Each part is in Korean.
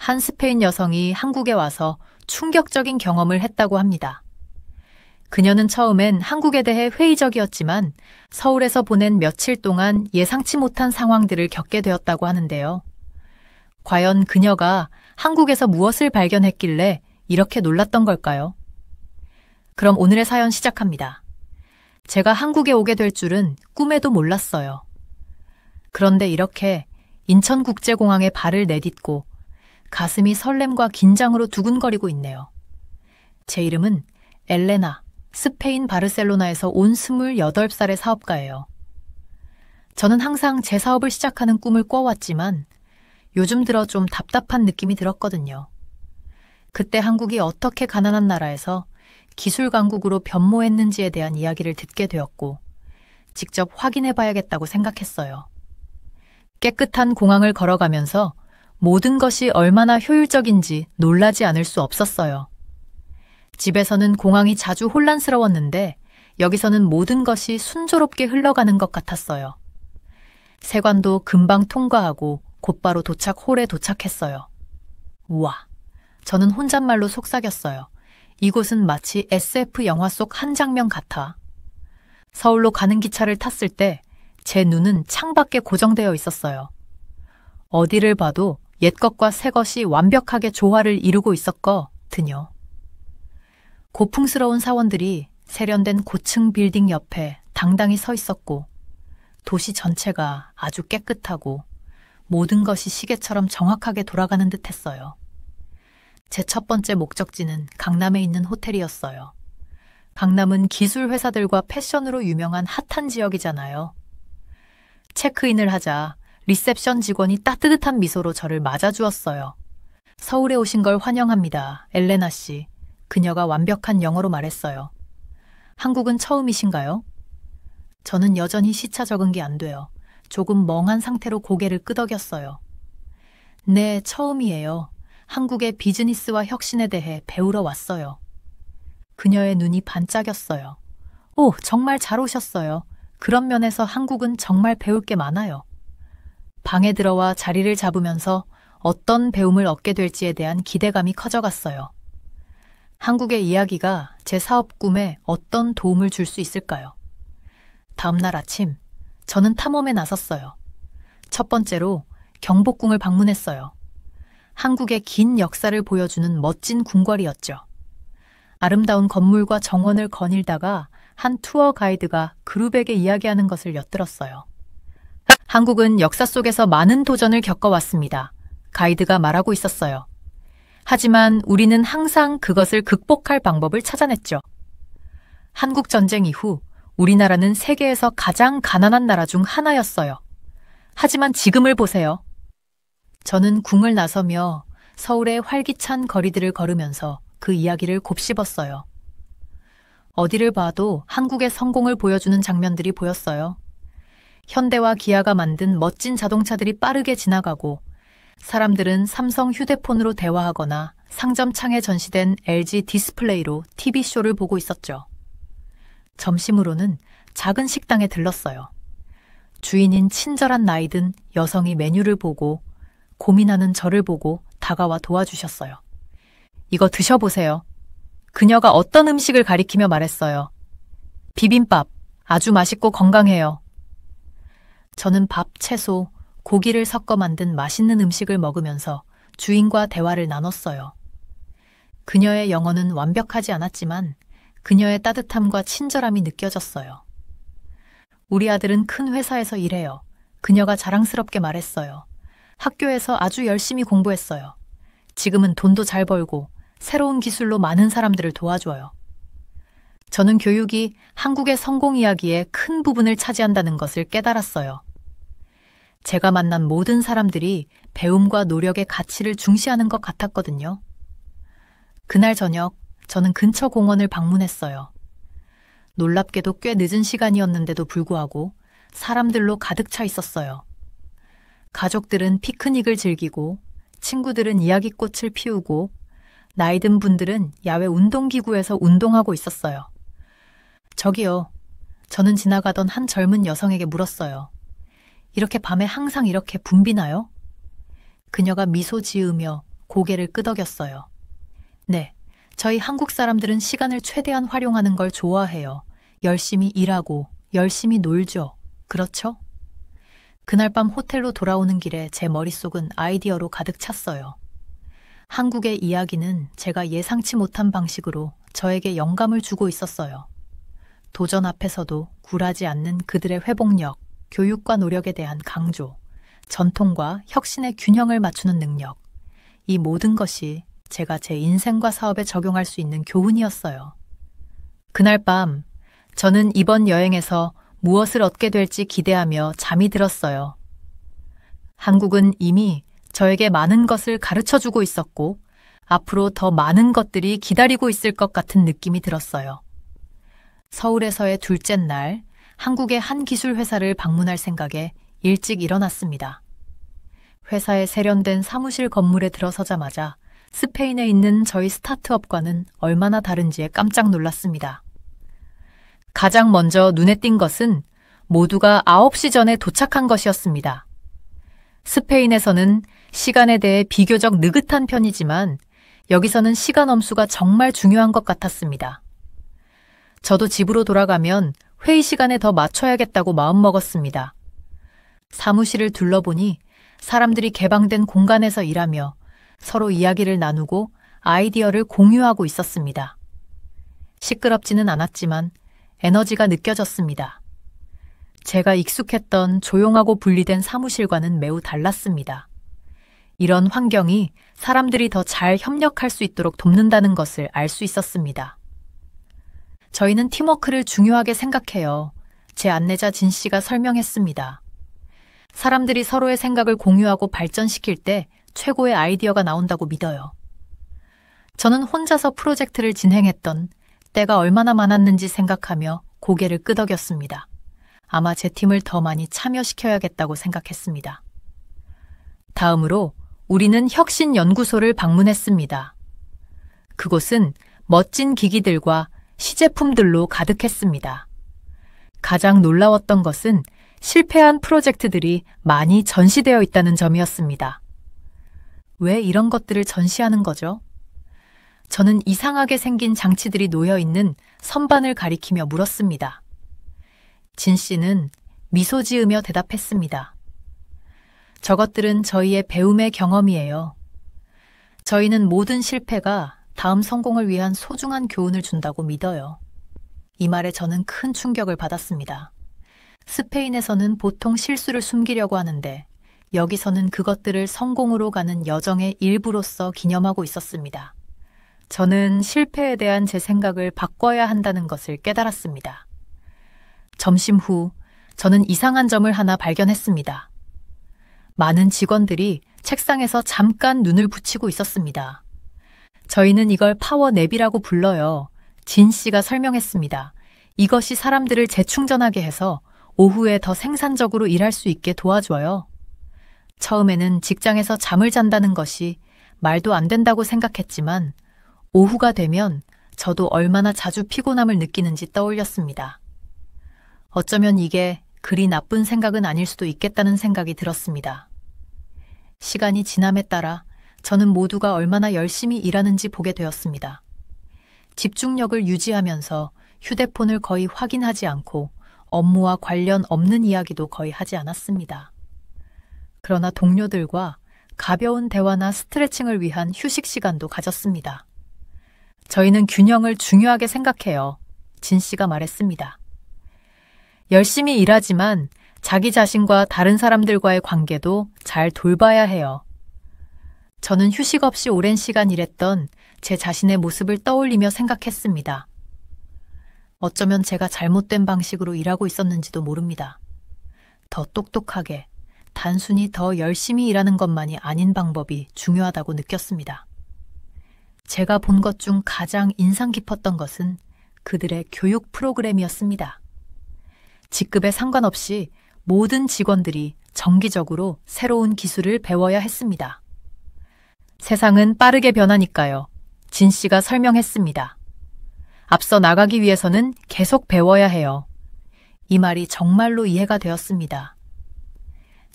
한 스페인 여성이 한국에 와서 충격적인 경험을 했다고 합니다. 그녀는 처음엔 한국에 대해 회의적이었지만 서울에서 보낸 며칠 동안 예상치 못한 상황들을 겪게 되었다고 하는데요. 과연 그녀가 한국에서 무엇을 발견했길래 이렇게 놀랐던 걸까요? 그럼 오늘의 사연 시작합니다. 제가 한국에 오게 될 줄은 꿈에도 몰랐어요. 그런데 이렇게 인천국제공항에 발을 내딛고 가슴이 설렘과 긴장으로 두근거리고 있네요. 제 이름은 엘레나, 스페인 바르셀로나에서 온 28살의 사업가예요. 저는 항상 제 사업을 시작하는 꿈을 꿔왔지만 요즘 들어 좀 답답한 느낌이 들었거든요. 그때 한국이 어떻게 가난한 나라에서 기술 강국으로 변모했는지에 대한 이야기를 듣게 되었고 직접 확인해봐야겠다고 생각했어요. 깨끗한 공항을 걸어가면서 모든 것이 얼마나 효율적인지 놀라지 않을 수 없었어요. 집에서는 공항이 자주 혼란스러웠는데 여기서는 모든 것이 순조롭게 흘러가는 것 같았어요. 세관도 금방 통과하고 곧바로 도착홀에 도착했어요. 우와, 저는 혼잣말로 속삭였어요. 이곳은 마치 SF 영화 속 한 장면 같아. 서울로 가는 기차를 탔을 때 제 눈은 창밖에 고정되어 있었어요. 어디를 봐도 옛것과 새것이 완벽하게 조화를 이루고 있었거든요. 고풍스러운 사원들이 세련된 고층 빌딩 옆에 당당히 서 있었고 도시 전체가 아주 깨끗하고 모든 것이 시계처럼 정확하게 돌아가는 듯 했어요. 제 첫 번째 목적지는 강남에 있는 호텔이었어요. 강남은 기술 회사들과 패션으로 유명한 핫한 지역이잖아요. 체크인을 하자 리셉션 직원이 따뜻한 미소로 저를 맞아주었어요. 서울에 오신 걸 환영합니다, 엘레나 씨. 그녀가 완벽한 영어로 말했어요. 한국은 처음이신가요? 저는 여전히 시차 적응이 안 돼요. 조금 멍한 상태로 고개를 끄덕였어요. 네, 처음이에요. 한국의 비즈니스와 혁신에 대해 배우러 왔어요. 그녀의 눈이 반짝였어요. 오, 정말 잘 오셨어요. 그런 면에서 한국은 정말 배울 게 많아요. 방에 들어와 자리를 잡으면서 어떤 배움을 얻게 될지에 대한 기대감이 커져갔어요. 한국의 이야기가 제 사업 꿈에 어떤 도움을 줄 수 있을까요? 다음 날 아침, 저는 탐험에 나섰어요. 첫 번째로 경복궁을 방문했어요. 한국의 긴 역사를 보여주는 멋진 궁궐이었죠. 아름다운 건물과 정원을 거닐다가 한 투어 가이드가 그룹에게 이야기하는 것을 엿들었어요. 한국은 역사 속에서 많은 도전을 겪어왔습니다. 가이드가 말하고 있었어요. 하지만 우리는 항상 그것을 극복할 방법을 찾아냈죠. 한국 전쟁 이후 우리나라는 세계에서 가장 가난한 나라 중 하나였어요. 하지만 지금을 보세요. 저는 궁을 나서며 서울의 활기찬 거리들을 걸으면서 그 이야기를 곱씹었어요. 어디를 봐도 한국의 성공을 보여주는 장면들이 보였어요. 현대와 기아가 만든 멋진 자동차들이 빠르게 지나가고 사람들은 삼성 휴대폰으로 대화하거나 상점 창에 전시된 LG 디스플레이로 TV쇼를 보고 있었죠. 점심으로는 작은 식당에 들렀어요. 주인인 친절한 나이든 여성이 메뉴를 보고 고민하는 저를 보고 다가와 도와주셨어요. 이거 드셔보세요. 그녀가 어떤 음식을 가리키며 말했어요. 비빔밥, 아주 맛있고 건강해요. 저는 밥, 채소, 고기를 섞어 만든 맛있는 음식을 먹으면서 주인과 대화를 나눴어요. 그녀의 영어는 완벽하지 않았지만 그녀의 따뜻함과 친절함이 느껴졌어요. 우리 아들은 큰 회사에서 일해요. 그녀가 자랑스럽게 말했어요. 학교에서 아주 열심히 공부했어요. 지금은 돈도 잘 벌고 새로운 기술로 많은 사람들을 도와줘요. 저는 교육이 한국의 성공 이야기의 큰 부분을 차지한다는 것을 깨달았어요. 제가 만난 모든 사람들이 배움과 노력의 가치를 중시하는 것 같았거든요. 그날 저녁, 저는 근처 공원을 방문했어요. 놀랍게도 꽤 늦은 시간이었는데도 불구하고 사람들로 가득 차 있었어요. 가족들은 피크닉을 즐기고 친구들은 이야기꽃을 피우고 나이 든 분들은 야외 운동기구에서 운동하고 있었어요. 저기요, 저는 지나가던 한 젊은 여성에게 물었어요. 이렇게 밤에 항상 이렇게 붐비나요? 그녀가 미소 지으며 고개를 끄덕였어요. 네, 저희 한국 사람들은 시간을 최대한 활용하는 걸 좋아해요. 열심히 일하고 열심히 놀죠. 그렇죠? 그날 밤 호텔로 돌아오는 길에 제 머릿속은 아이디어로 가득 찼어요. 한국의 이야기는 제가 예상치 못한 방식으로 저에게 영감을 주고 있었어요. 도전 앞에서도 굴하지 않는 그들의 회복력, 교육과 노력에 대한 강조, 전통과 혁신의 균형을 맞추는 능력, 이 모든 것이 제가 제 인생과 사업에 적용할 수 있는 교훈이었어요. 그날 밤 저는 이번 여행에서 무엇을 얻게 될지 기대하며 잠이 들었어요. 한국은 이미 저에게 많은 것을 가르쳐주고 있었고 앞으로 더 많은 것들이 기다리고 있을 것 같은 느낌이 들었어요. 서울에서의 둘째 날, 한국의 한 기술 회사를 방문할 생각에 일찍 일어났습니다. 회사에 세련된 사무실 건물에 들어서자마자 스페인에 있는 저희 스타트업과는 얼마나 다른지에 깜짝 놀랐습니다. 가장 먼저 눈에 띈 것은 모두가 9시 전에 도착한 것이었습니다. 스페인에서는 시간에 대해 비교적 느긋한 편이지만 여기서는 시간 엄수가 정말 중요한 것 같았습니다. 저도 집으로 돌아가면 회의 시간에 더 맞춰야겠다고 마음먹었습니다. 사무실을 둘러보니 사람들이 개방된 공간에서 일하며 서로 이야기를 나누고 아이디어를 공유하고 있었습니다. 시끄럽지는 않았지만 에너지가 느껴졌습니다. 제가 익숙했던 조용하고 분리된 사무실과는 매우 달랐습니다. 이런 환경이 사람들이 더 잘 협력할 수 있도록 돕는다는 것을 알 수 있었습니다. 저희는 팀워크를 중요하게 생각해요. 제 안내자 진 씨가 설명했습니다. 사람들이 서로의 생각을 공유하고 발전시킬 때 최고의 아이디어가 나온다고 믿어요. 저는 혼자서 프로젝트를 진행했던 때가 얼마나 많았는지 생각하며 고개를 끄덕였습니다. 아마 제 팀을 더 많이 참여시켜야겠다고 생각했습니다. 다음으로 우리는 혁신연구소를 방문했습니다. 그곳은 멋진 기기들과 시제품들로 가득했습니다. 가장 놀라웠던 것은 실패한 프로젝트들이 많이 전시되어 있다는 점이었습니다. 왜 이런 것들을 전시하는 거죠? 저는 이상하게 생긴 장치들이 놓여 있는 선반을 가리키며 물었습니다. 진 씨는 미소 지으며 대답했습니다. 저것들은 저희의 배움의 경험이에요. 저희는 모든 실패가 다음 성공을 위한 소중한 교훈을 준다고 믿어요. 이 말에 저는 큰 충격을 받았습니다. 스페인에서는 보통 실수를 숨기려고 하는데 여기서는 그것들을 성공으로 가는 여정의 일부로서 기념하고 있었습니다. 저는 실패에 대한 제 생각을 바꿔야 한다는 것을 깨달았습니다. 점심 후 저는 이상한 점을 하나 발견했습니다. 많은 직원들이 책상에서 잠깐 눈을 붙이고 있었습니다. 저희는 이걸 파워냅이라고 불러요. 진 씨가 설명했습니다. 이것이 사람들을 재충전하게 해서 오후에 더 생산적으로 일할 수 있게 도와줘요. 처음에는 직장에서 잠을 잔다는 것이 말도 안 된다고 생각했지만 오후가 되면 저도 얼마나 자주 피곤함을 느끼는지 떠올렸습니다. 어쩌면 이게 그리 나쁜 생각은 아닐 수도 있겠다는 생각이 들었습니다. 시간이 지남에 따라 저는 모두가 얼마나 열심히 일하는지 보게 되었습니다. 집중력을 유지하면서 휴대폰을 거의 확인하지 않고 업무와 관련 없는 이야기도 거의 하지 않았습니다. 그러나 동료들과 가벼운 대화나 스트레칭을 위한 휴식 시간도 가졌습니다. 저희는 균형을 중요하게 생각해요. 진 씨가 말했습니다. 열심히 일하지만 자기 자신과 다른 사람들과의 관계도 잘 돌봐야 해요. 저는 휴식 없이 오랜 시간 일했던 제 자신의 모습을 떠올리며 생각했습니다. 어쩌면 제가 잘못된 방식으로 일하고 있었는지도 모릅니다. 더 똑똑하게, 단순히 더 열심히 일하는 것만이 아닌 방법이 중요하다고 느꼈습니다. 제가 본 것 중 가장 인상 깊었던 것은 그들의 교육 프로그램이었습니다. 직급에 상관없이 모든 직원들이 정기적으로 새로운 기술을 배워야 했습니다. 세상은 빠르게 변하니까요. 진 씨가 설명했습니다. 앞서 나가기 위해서는 계속 배워야 해요. 이 말이 정말로 이해가 되었습니다.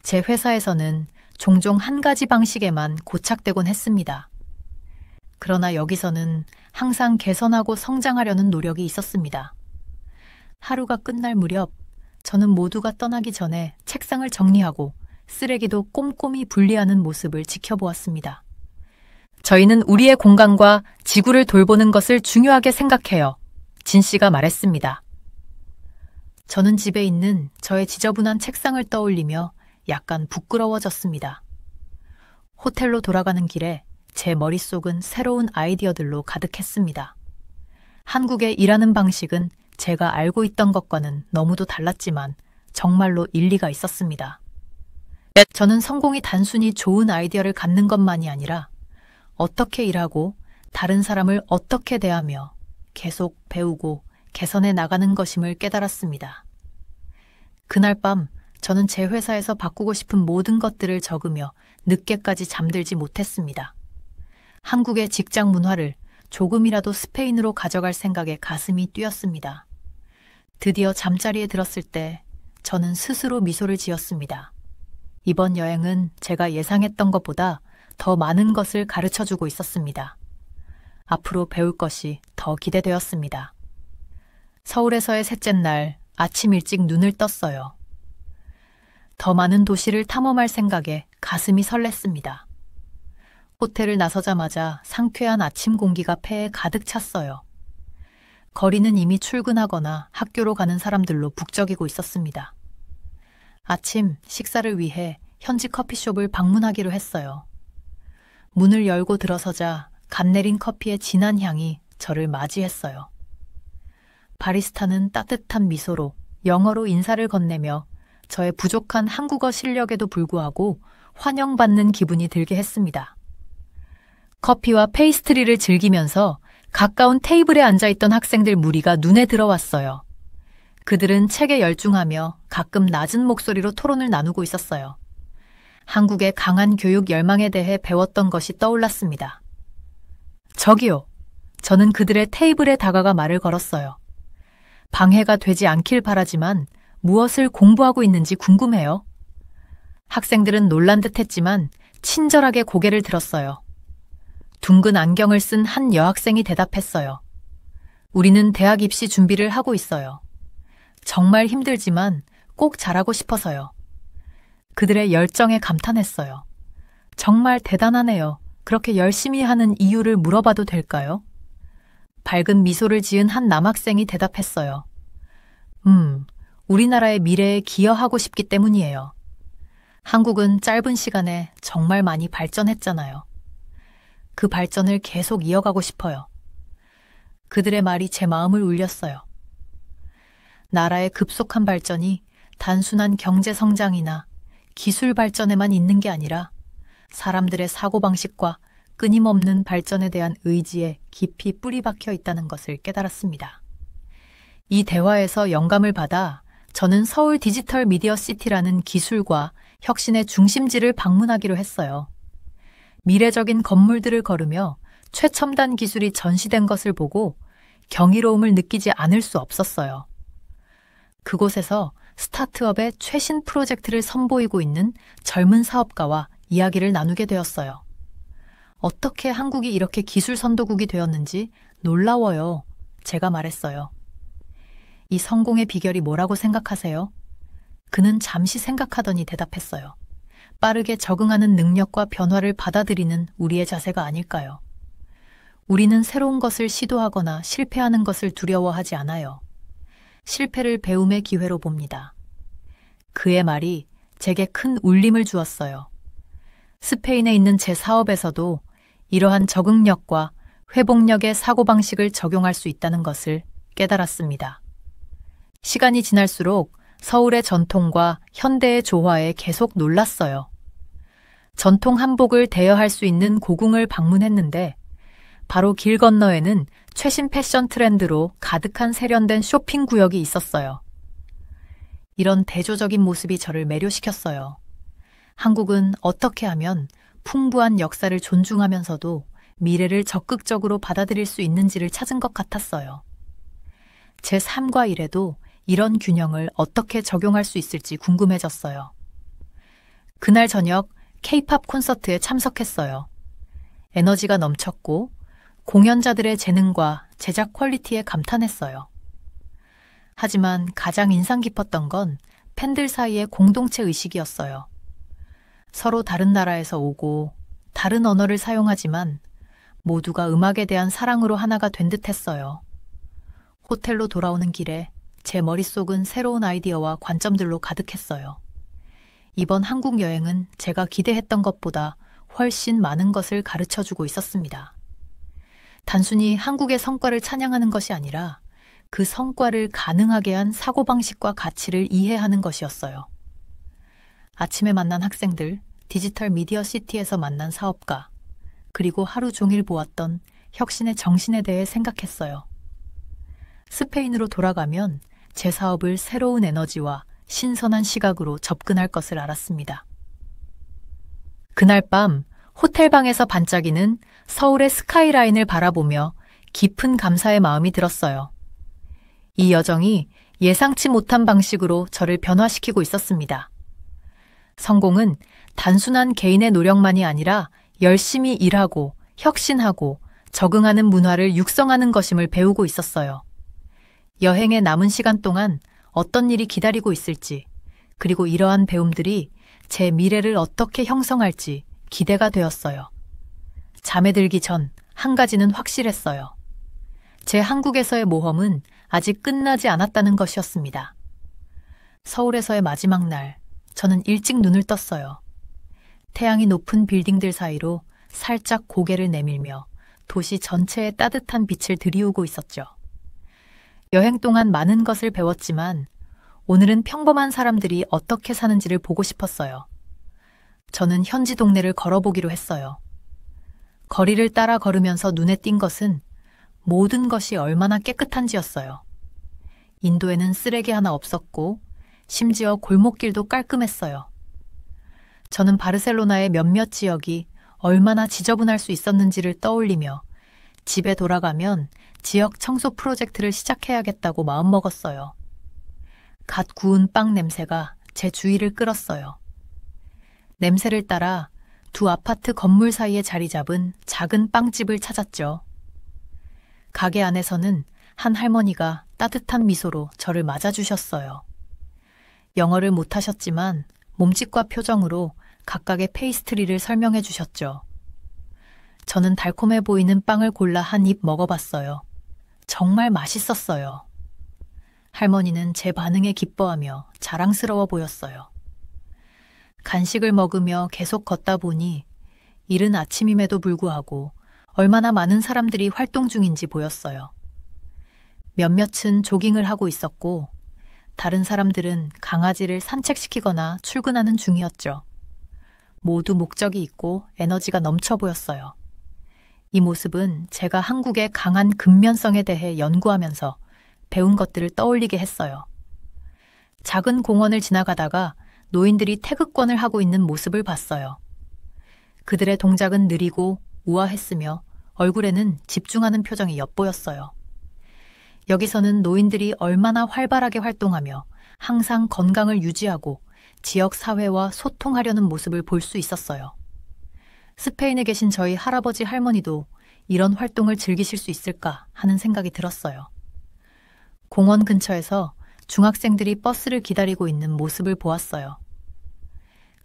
제 회사에서는 종종 한 가지 방식에만 고착되곤 했습니다. 그러나 여기서는 항상 개선하고 성장하려는 노력이 있었습니다. 하루가 끝날 무렵 저는 모두가 떠나기 전에 책상을 정리하고 쓰레기도 꼼꼼히 분리하는 모습을 지켜보았습니다. 저희는 우리의 공간과 지구를 돌보는 것을 중요하게 생각해요. 진 씨가 말했습니다. 저는 집에 있는 저의 지저분한 책상을 떠올리며 약간 부끄러워졌습니다. 호텔로 돌아가는 길에 제 머릿속은 새로운 아이디어들로 가득했습니다. 한국의 일하는 방식은 제가 알고 있던 것과는 너무도 달랐지만 정말로 일리가 있었습니다. 저는 성공이 단순히 좋은 아이디어를 갖는 것만이 아니라 어떻게 일하고 다른 사람을 어떻게 대하며 계속 배우고 개선해 나가는 것임을 깨달았습니다. 그날 밤 저는 제 회사에서 바꾸고 싶은 모든 것들을 적으며 늦게까지 잠들지 못했습니다. 한국의 직장 문화를 조금이라도 스페인으로 가져갈 생각에 가슴이 뛰었습니다. 드디어 잠자리에 들었을 때 저는 스스로 미소를 지었습니다. 이번 여행은 제가 예상했던 것보다 더 많은 것을 가르쳐주고 있었습니다. 앞으로 배울 것이 더 기대되었습니다. 서울에서의 셋째 날 아침 일찍 눈을 떴어요. 더 많은 도시를 탐험할 생각에 가슴이 설렜습니다. 호텔을 나서자마자 상쾌한 아침 공기가 폐에 가득 찼어요. 거리는 이미 출근하거나 학교로 가는 사람들로 북적이고 있었습니다. 아침 식사를 위해 현지 커피숍을 방문하기로 했어요. 문을 열고 들어서자 갓 내린 커피의 진한 향이 저를 맞이했어요. 바리스타는 따뜻한 미소로 영어로 인사를 건네며 저의 부족한 한국어 실력에도 불구하고 환영받는 기분이 들게 했습니다. 커피와 페이스트리를 즐기면서 가까운 테이블에 앉아있던 학생들 무리가 눈에 들어왔어요. 그들은 책에 열중하며 가끔 낮은 목소리로 토론을 나누고 있었어요. 한국의 강한 교육 열망에 대해 배웠던 것이 떠올랐습니다. 저기요. 저는 그들의 테이블에 다가가 말을 걸었어요. 방해가 되지 않길 바라지만 무엇을 공부하고 있는지 궁금해요. 학생들은 놀란 듯 했지만 친절하게 고개를 들었어요. 둥근 안경을 쓴 한 여학생이 대답했어요. 우리는 대학 입시 준비를 하고 있어요. 정말 힘들지만 꼭 잘하고 싶어서요. 그들의 열정에 감탄했어요. 정말 대단하네요. 그렇게 열심히 하는 이유를 물어봐도 될까요? 밝은 미소를 지은 한 남학생이 대답했어요. 우리나라의 미래에 기여하고 싶기 때문이에요. 한국은 짧은 시간에 정말 많이 발전했잖아요. 그 발전을 계속 이어가고 싶어요. 그들의 말이 제 마음을 울렸어요. 나라의 급속한 발전이 단순한 경제 성장이나 기술 발전에만 있는 게 아니라 사람들의 사고방식과 끊임없는 발전에 대한 의지에 깊이 뿌리 박혀 있다는 것을 깨달았습니다. 이 대화에서 영감을 받아 저는 서울 디지털 미디어 시티라는 기술과 혁신의 중심지를 방문하기로 했어요. 미래적인 건물들을 걸으며 최첨단 기술이 전시된 것을 보고 경이로움을 느끼지 않을 수 없었어요. 그곳에서 스타트업의 최신 프로젝트를 선보이고 있는 젊은 사업가와 이야기를 나누게 되었어요. 어떻게 한국이 이렇게 기술 선도국이 되었는지 놀라워요. 제가 말했어요. 이 성공의 비결이 뭐라고 생각하세요? 그는 잠시 생각하더니 대답했어요. 빠르게 적응하는 능력과 변화를 받아들이는 우리의 자세가 아닐까요? 우리는 새로운 것을 시도하거나 실패하는 것을 두려워하지 않아요. 실패를 배움의 기회로 봅니다. 그의 말이 제게 큰 울림을 주었어요. 스페인에 있는 제 사업에서도 이러한 적응력과 회복력의 사고방식을 적용할 수 있다는 것을 깨달았습니다. 시간이 지날수록 서울의 전통과 현대의 조화에 계속 놀랐어요. 전통 한복을 대여할 수 있는 고궁을 방문했는데 바로 길 건너에는 최신 패션 트렌드로 가득한 세련된 쇼핑 구역이 있었어요. 이런 대조적인 모습이 저를 매료시켰어요. 한국은 어떻게 하면 풍부한 역사를 존중하면서도 미래를 적극적으로 받아들일 수 있는지를 찾은 것 같았어요. 제 삶과 일에도 이런 균형을 어떻게 적용할 수 있을지 궁금해졌어요. 그날 저녁 K-팝 콘서트에 참석했어요. 에너지가 넘쳤고 공연자들의 재능과 제작 퀄리티에 감탄했어요. 하지만 가장 인상 깊었던 건 팬들 사이의 공동체 의식이었어요. 서로 다른 나라에서 오고 다른 언어를 사용하지만 모두가 음악에 대한 사랑으로 하나가 된 듯했어요. 호텔로 돌아오는 길에 제 머릿속은 새로운 아이디어와 관점들로 가득했어요. 이번 한국 여행은 제가 기대했던 것보다 훨씬 많은 것을 가르쳐주고 있었습니다. 단순히 한국의 성과를 찬양하는 것이 아니라 그 성과를 가능하게 한 사고방식과 가치를 이해하는 것이었어요. 아침에 만난 학생들, 디지털 미디어 시티에서 만난 사업가, 그리고 하루 종일 보았던 혁신의 정신에 대해 생각했어요. 스페인으로 돌아가면 제 사업을 새로운 에너지와 신선한 시각으로 접근할 것을 알았습니다. 그날 밤 호텔방에서 반짝이는 서울의 스카이라인을 바라보며 깊은 감사의 마음이 들었어요. 이 여정이 예상치 못한 방식으로 저를 변화시키고 있었습니다. 성공은 단순한 개인의 노력만이 아니라 열심히 일하고 혁신하고 적응하는 문화를 육성하는 것임을 배우고 있었어요. 여행의 남은 시간 동안 어떤 일이 기다리고 있을지, 그리고 이러한 배움들이 제 미래를 어떻게 형성할지 기대가 되었어요. 잠에 들기 전 한 가지는 확실했어요. 제 한국에서의 모험은 아직 끝나지 않았다는 것이었습니다. 서울에서의 마지막 날, 저는 일찍 눈을 떴어요. 태양이 높은 빌딩들 사이로 살짝 고개를 내밀며 도시 전체에 따뜻한 빛을 들이우고 있었죠. 여행 동안 많은 것을 배웠지만 오늘은 평범한 사람들이 어떻게 사는지를 보고 싶었어요. 저는 현지 동네를 걸어보기로 했어요. 거리를 따라 걸으면서 눈에 띈 것은 모든 것이 얼마나 깨끗한지였어요. 인도에는 쓰레기 하나 없었고 심지어 골목길도 깔끔했어요. 저는 바르셀로나의 몇몇 지역이 얼마나 지저분할 수 있었는지를 떠올리며 집에 돌아가면 지역 청소 프로젝트를 시작해야겠다고 마음먹었어요. 갓 구운 빵 냄새가 제 주의를 끌었어요. 냄새를 따라 두 아파트 건물 사이에 자리 잡은 작은 빵집을 찾았죠. 가게 안에서는 한 할머니가 따뜻한 미소로 저를 맞아주셨어요. 영어를 못하셨지만 몸짓과 표정으로 각각의 페이스트리를 설명해 주셨죠. 저는 달콤해 보이는 빵을 골라 한 입 먹어봤어요. 정말 맛있었어요. 할머니는 제 반응에 기뻐하며 자랑스러워 보였어요. 간식을 먹으며 계속 걷다 보니 이른 아침임에도 불구하고 얼마나 많은 사람들이 활동 중인지 보였어요. 몇몇은 조깅을 하고 있었고 다른 사람들은 강아지를 산책시키거나 출근하는 중이었죠. 모두 목적이 있고 에너지가 넘쳐 보였어요. 이 모습은 제가 한국의 강한 근면성에 대해 연구하면서 배운 것들을 떠올리게 했어요. 작은 공원을 지나가다가 노인들이 태극권을 하고 있는 모습을 봤어요. 그들의 동작은 느리고 우아했으며 얼굴에는 집중하는 표정이 엿보였어요. 여기서는 노인들이 얼마나 활발하게 활동하며 항상 건강을 유지하고 지역 사회와 소통하려는 모습을 볼 수 있었어요. 스페인에 계신 저희 할아버지 할머니도 이런 활동을 즐기실 수 있을까 하는 생각이 들었어요. 공원 근처에서 중학생들이 버스를 기다리고 있는 모습을 보았어요.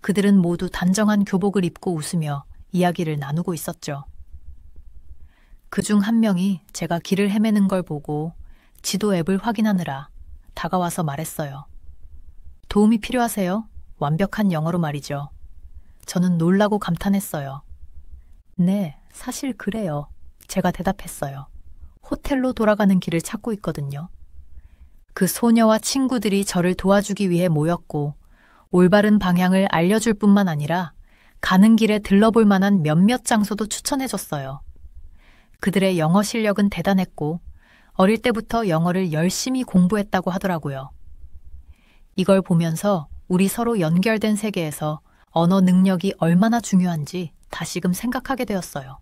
그들은 모두 단정한 교복을 입고 웃으며 이야기를 나누고 있었죠. 그중 한 명이 제가 길을 헤매는 걸 보고 지도 앱을 확인하느라 다가와서 말했어요. 도움이 필요하세요? 완벽한 영어로 말이죠. 저는 놀라고 감탄했어요. 네, 사실 그래요. 제가 대답했어요. 호텔로 돌아가는 길을 찾고 있거든요. 그 소녀와 친구들이 저를 도와주기 위해 모였고 올바른 방향을 알려줄 뿐만 아니라 가는 길에 들러볼 만한 몇몇 장소도 추천해줬어요. 그들의 영어 실력은 대단했고 어릴 때부터 영어를 열심히 공부했다고 하더라고요. 이걸 보면서 우리 서로 연결된 세계에서 언어 능력이 얼마나 중요한지 다시금 생각하게 되었어요.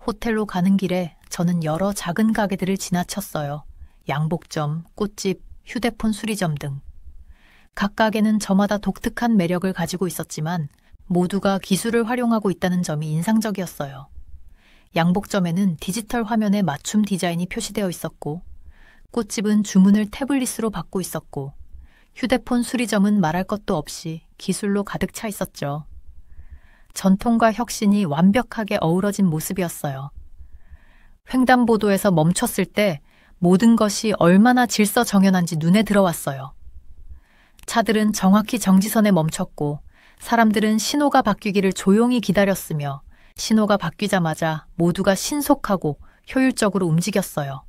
호텔로 가는 길에 저는 여러 작은 가게들을 지나쳤어요. 양복점, 꽃집, 휴대폰 수리점 등. 각 가게는 저마다 독특한 매력을 가지고 있었지만 모두가 기술을 활용하고 있다는 점이 인상적이었어요. 양복점에는 디지털 화면에 맞춤 디자인이 표시되어 있었고, 꽃집은 주문을 태블릿으로 받고 있었고, 휴대폰 수리점은 말할 것도 없이 기술로 가득 차 있었죠. 전통과 혁신이 완벽하게 어우러진 모습이었어요. 횡단보도에서 멈췄을 때 모든 것이 얼마나 질서정연한지 눈에 들어왔어요. 차들은 정확히 정지선에 멈췄고 사람들은 신호가 바뀌기를 조용히 기다렸으며 신호가 바뀌자마자 모두가 신속하고 효율적으로 움직였어요.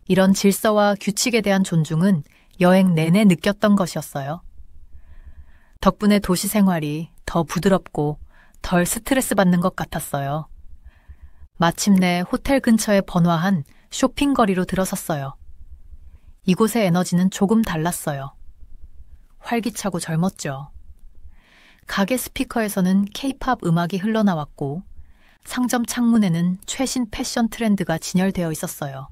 이런 질서와 규칙에 대한 존중은 여행 내내 느꼈던 것이었어요. 덕분에 도시 생활이 더 부드럽고 덜 스트레스 받는 것 같았어요. 마침내 호텔 근처에 번화한 쇼핑거리로 들어섰어요. 이곳의 에너지는 조금 달랐어요. 활기차고 젊었죠. 가게 스피커에서는 K-팝 음악이 흘러나왔고 상점 창문에는 최신 패션 트렌드가 진열되어 있었어요.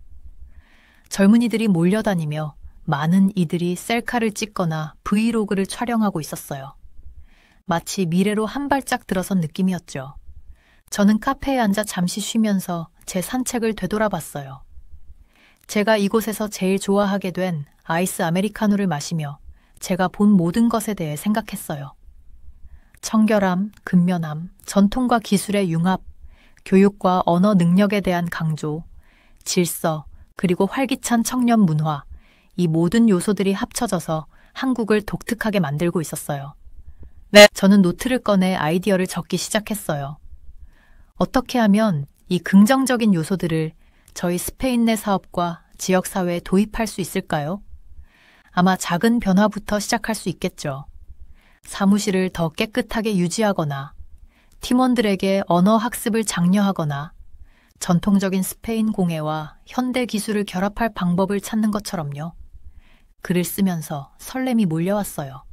젊은이들이 몰려다니며 많은 이들이 셀카를 찍거나 브이로그를 촬영하고 있었어요. 마치 미래로 한 발짝 들어선 느낌이었죠. 저는 카페에 앉아 잠시 쉬면서 제 산책을 되돌아봤어요. 제가 이곳에서 제일 좋아하게 된 아이스 아메리카노를 마시며 제가 본 모든 것에 대해 생각했어요. 청결함, 근면함, 전통과 기술의 융합, 교육과 언어 능력에 대한 강조, 질서, 그리고 활기찬 청년 문화, 이 모든 요소들이 합쳐져서 한국을 독특하게 만들고 있었어요. 네, 저는 노트를 꺼내 아이디어를 적기 시작했어요. 어떻게 하면 이 긍정적인 요소들을 저희 스페인 내 사업과 지역사회에 도입할 수 있을까요? 아마 작은 변화부터 시작할 수 있겠죠. 사무실을 더 깨끗하게 유지하거나, 팀원들에게 언어 학습을 장려하거나, 전통적인 스페인 공예와 현대 기술을 결합할 방법을 찾는 것처럼요. 글을 쓰면서 설렘이 몰려왔어요.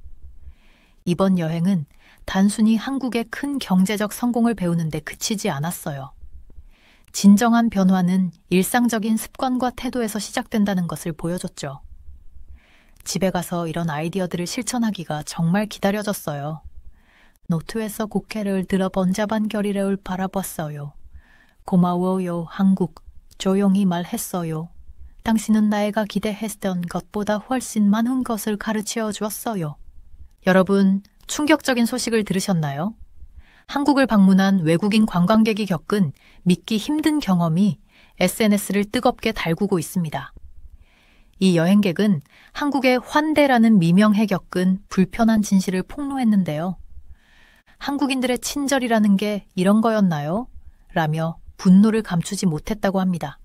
이번 여행은 단순히 한국의 큰 경제적 성공을 배우는데 그치지 않았어요. 진정한 변화는 일상적인 습관과 태도에서 시작된다는 것을 보여줬죠. 집에 가서 이런 아이디어들을 실천하기가 정말 기다려졌어요. 노트에서 곡해를 들어 번잡한 결의를 바라봤어요. 고마워요, 한국. 조용히 말했어요. 당신은 나이가 기대했던 것보다 훨씬 많은 것을 가르쳐 주었어요. 여러분, 충격적인 소식을 들으셨나요? 한국을 방문한 외국인 관광객이 겪은 믿기 힘든 경험이 SNS를 뜨겁게 달구고 있습니다. 이 여행객은 한국의 환대라는 미명에 겪은 불편한 진실을 폭로했는데요. 한국인들의 친절이라는 게 이런 거였나요? 라며 분노를 감추지 못했다고 합니다.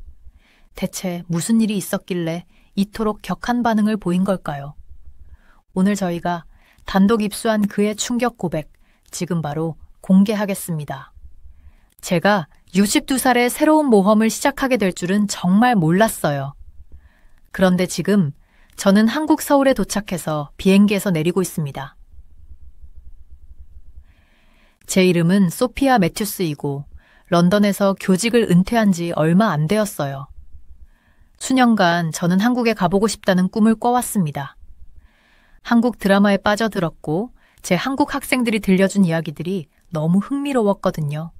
대체 무슨 일이 있었길래 이토록 격한 반응을 보인 걸까요? 오늘 저희가 단독 입수한 그의 충격 고백, 지금 바로 공개하겠습니다. 제가 62살에 새로운 모험을 시작하게 될 줄은 정말 몰랐어요. 그런데 지금 저는 한국 서울에 도착해서 비행기에서 내리고 있습니다. 제 이름은 소피아 매튜스이고 런던에서 교직을 은퇴한 지 얼마 안 되었어요. 수년간 저는 한국에 가보고 싶다는 꿈을 꿔왔습니다. 한국 드라마에 빠져들었고 제 한국 학생들이 들려준 이야기들이 너무 흥미로웠거든요.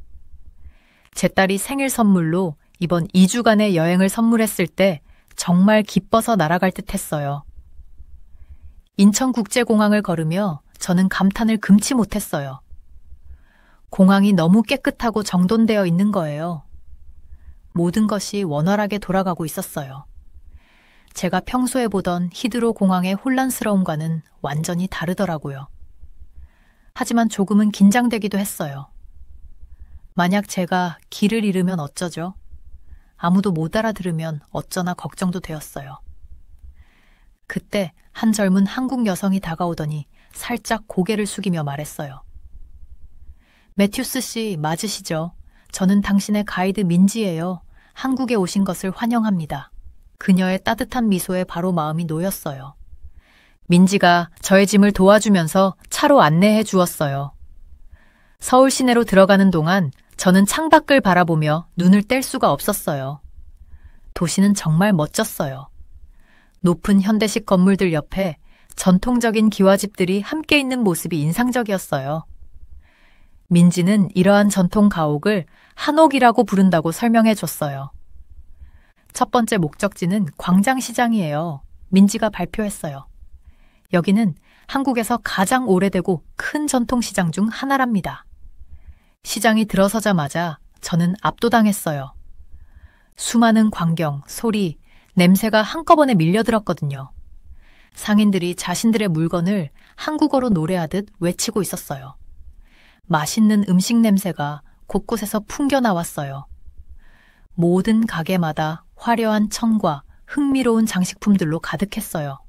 제 딸이 생일 선물로 이번 2주간의 여행을 선물했을 때 정말 기뻐서 날아갈 듯 했어요. 인천국제공항을 걸으며 저는 감탄을 금치 못했어요. 공항이 너무 깨끗하고 정돈되어 있는 거예요. 모든 것이 원활하게 돌아가고 있었어요. 제가 평소에 보던 히드로 공항의 혼란스러움과는 완전히 다르더라고요. 하지만 조금은 긴장되기도 했어요. 만약 제가 길을 잃으면 어쩌죠? 아무도 못 알아들으면 어쩌나 걱정도 되었어요. 그때 한 젊은 한국 여성이 다가오더니 살짝 고개를 숙이며 말했어요. 매튜스 씨 맞으시죠? 저는 당신의 가이드 민지예요. 한국에 오신 것을 환영합니다. 그녀의 따뜻한 미소에 바로 마음이 놓였어요. 민지가 저의 짐을 도와주면서 차로 안내해 주었어요. 서울 시내로 들어가는 동안 저는 창밖을 바라보며 눈을 뗄 수가 없었어요. 도시는 정말 멋졌어요. 높은 현대식 건물들 옆에 전통적인 기와집들이 함께 있는 모습이 인상적이었어요. 민지는 이러한 전통 가옥을 한옥이라고 부른다고 설명해 줬어요. 첫 번째 목적지는 광장시장이에요. 민지가 발표했어요. 여기는 한국에서 가장 오래되고 큰 전통시장 중 하나랍니다. 시장이 들어서자마자 저는 압도당했어요. 수많은 광경, 소리, 냄새가 한꺼번에 밀려들었거든요. 상인들이 자신들의 물건을 한국어로 노래하듯 외치고 있었어요. 맛있는 음식 냄새가 곳곳에서 풍겨나왔어요. 모든 가게마다 화려한 천과 흥미로운 장식품들로 가득했어요.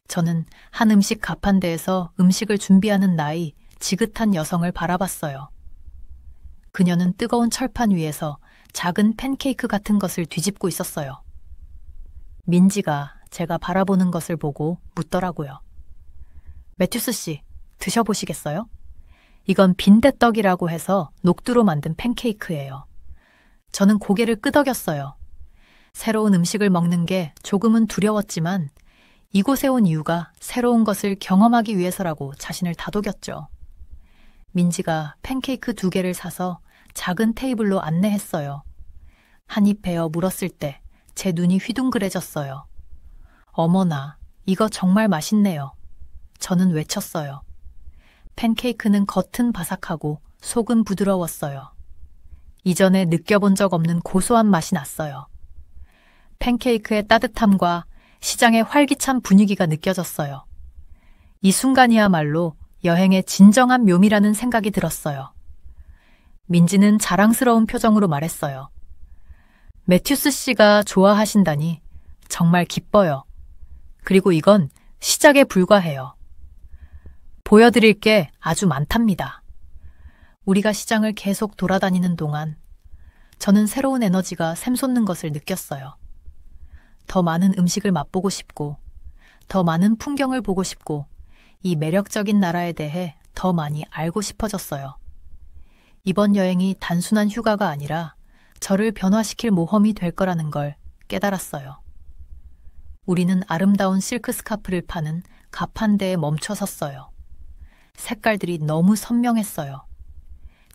저는 한 음식 가판대에서 음식을 준비하는 나이 지긋한 여성을 바라봤어요. 그녀는 뜨거운 철판 위에서 작은 팬케이크 같은 것을 뒤집고 있었어요. 민지가 제가 바라보는 것을 보고 묻더라고요. 매튜스 씨, 드셔보시겠어요? 이건 빈대떡이라고 해서 녹두로 만든 팬케이크예요. 저는 고개를 끄덕였어요. 새로운 음식을 먹는 게 조금은 두려웠지만 이곳에 온 이유가 새로운 것을 경험하기 위해서라고 자신을 다독였죠. 민지가 팬케이크 2개를 사서 작은 테이블로 안내했어요. 한 입 베어 물었을 때 제 눈이 휘둥그레졌어요. 어머나, 이거 정말 맛있네요. 저는 외쳤어요. 팬케이크는 겉은 바삭하고 속은 부드러웠어요. 이전에 느껴본 적 없는 고소한 맛이 났어요. 팬케이크의 따뜻함과 시장의 활기찬 분위기가 느껴졌어요. 이 순간이야말로 여행의 진정한 묘미라는 생각이 들었어요. 민지는 자랑스러운 표정으로 말했어요. 매튜스 씨가 좋아하신다니 정말 기뻐요. 그리고 이건 시작에 불과해요. 보여드릴 게 아주 많답니다. 우리가 시장을 계속 돌아다니는 동안 저는 새로운 에너지가 샘솟는 것을 느꼈어요. 더 많은 음식을 맛보고 싶고, 더 많은 풍경을 보고 싶고, 이 매력적인 나라에 대해 더 많이 알고 싶어졌어요. 이번 여행이 단순한 휴가가 아니라 저를 변화시킬 모험이 될 거라는 걸 깨달았어요. 우리는 아름다운 실크 스카프를 파는 가판대에 멈춰 섰어요. 색깔들이 너무 선명했어요.